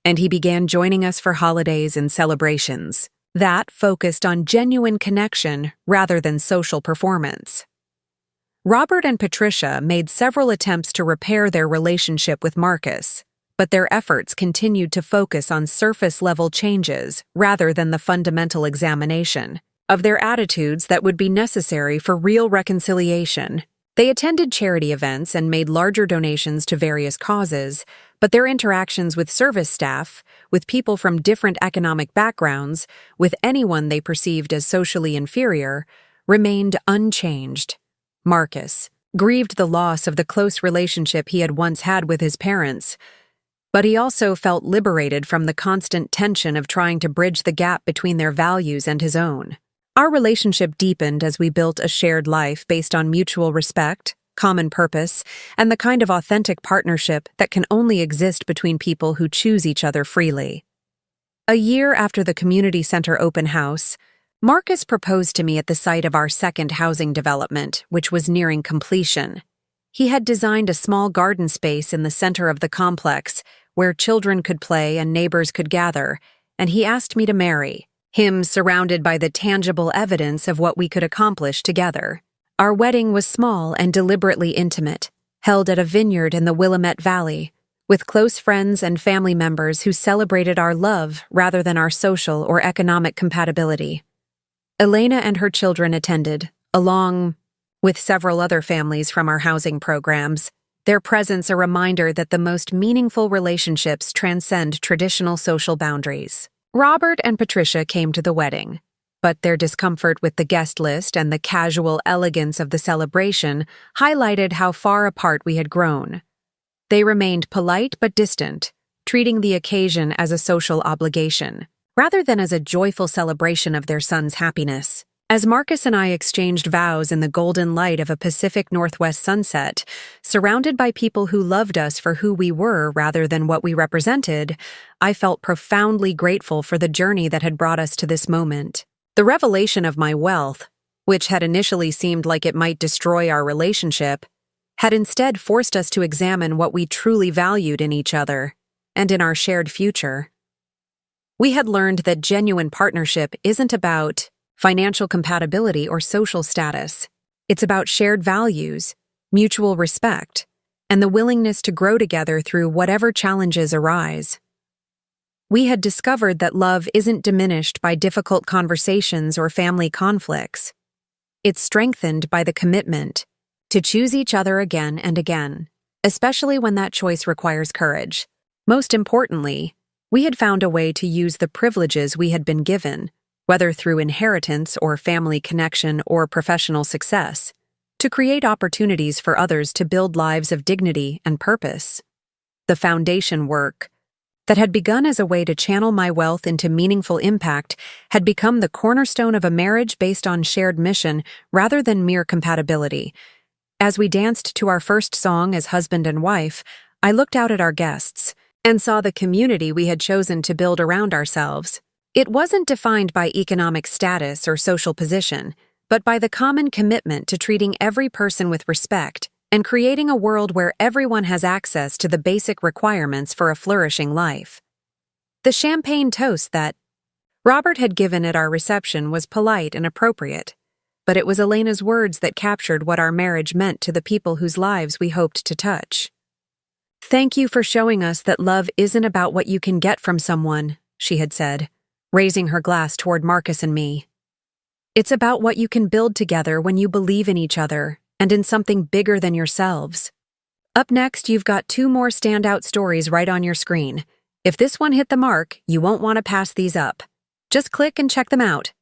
and he began joining us for holidays and celebrations that focused on genuine connection rather than social performance. Robert and Patricia made several attempts to repair their relationship with Marcus, but their efforts continued to focus on surface-level changes rather than the fundamental examination of their attitudes that would be necessary for real reconciliation. They attended charity events and made larger donations to various causes, but their interactions with service staff, with people from different economic backgrounds, with anyone they perceived as socially inferior, remained unchanged. Marcus grieved the loss of the close relationship he had once had with his parents, but he also felt liberated from the constant tension of trying to bridge the gap between their values and his own. Our relationship deepened as we built a shared life based on mutual respect, common purpose, and the kind of authentic partnership that can only exist between people who choose each other freely. A year after the community center open house, Marcus proposed to me at the site of our second housing development, which was nearing completion. He had designed a small garden space in the center of the complex where children could play and neighbors could gather, and he asked me to marry him, surrounded by the tangible evidence of what we could accomplish together. Our wedding was small and deliberately intimate, held at a vineyard in the Willamette Valley, with close friends and family members who celebrated our love rather than our social or economic compatibility. Elena and her children attended, along with several other families from our housing programs, their presence a reminder that the most meaningful relationships transcend traditional social boundaries. Robert and Patricia came to the wedding, but their discomfort with the guest list and the casual elegance of the celebration highlighted how far apart we had grown. They remained polite but distant, treating the occasion as a social obligation, rather than as a joyful celebration of their son's happiness. As Marcus and I exchanged vows in the golden light of a Pacific Northwest sunset, surrounded by people who loved us for who we were rather than what we represented, I felt profoundly grateful for the journey that had brought us to this moment. The revelation of my wealth, which had initially seemed like it might destroy our relationship, had instead forced us to examine what we truly valued in each other and in our shared future. We had learned that genuine partnership isn't about financial compatibility or social status. It's about shared values, mutual respect, and the willingness to grow together through whatever challenges arise. We had discovered that love isn't diminished by difficult conversations or family conflicts. It's strengthened by the commitment to choose each other again and again, especially when that choice requires courage. Most importantly, we had found a way to use the privileges we had been given, whether through inheritance or family connection or professional success, to create opportunities for others to build lives of dignity and purpose. The foundation work that had begun as a way to channel my wealth into meaningful impact had become the cornerstone of a marriage based on shared mission rather than mere compatibility. As we danced to our first song as husband and wife, I looked out at our guests and saw the community we had chosen to build around ourselves. It wasn't defined by economic status or social position, but by the common commitment to treating every person with respect and creating a world where everyone has access to the basic requirements for a flourishing life. The champagne toast that Robert had given at our reception was polite and appropriate, but it was Elena's words that captured what our marriage meant to the people whose lives we hoped to touch. "Thank you for showing us that love isn't about what you can get from someone," she had said, raising her glass toward Marcus and me. "It's about what you can build together when you believe in each other and in something bigger than yourselves." Up next, you've got 2 more standout stories right on your screen. If this one hit the mark, you won't want to pass these up. Just click and check them out.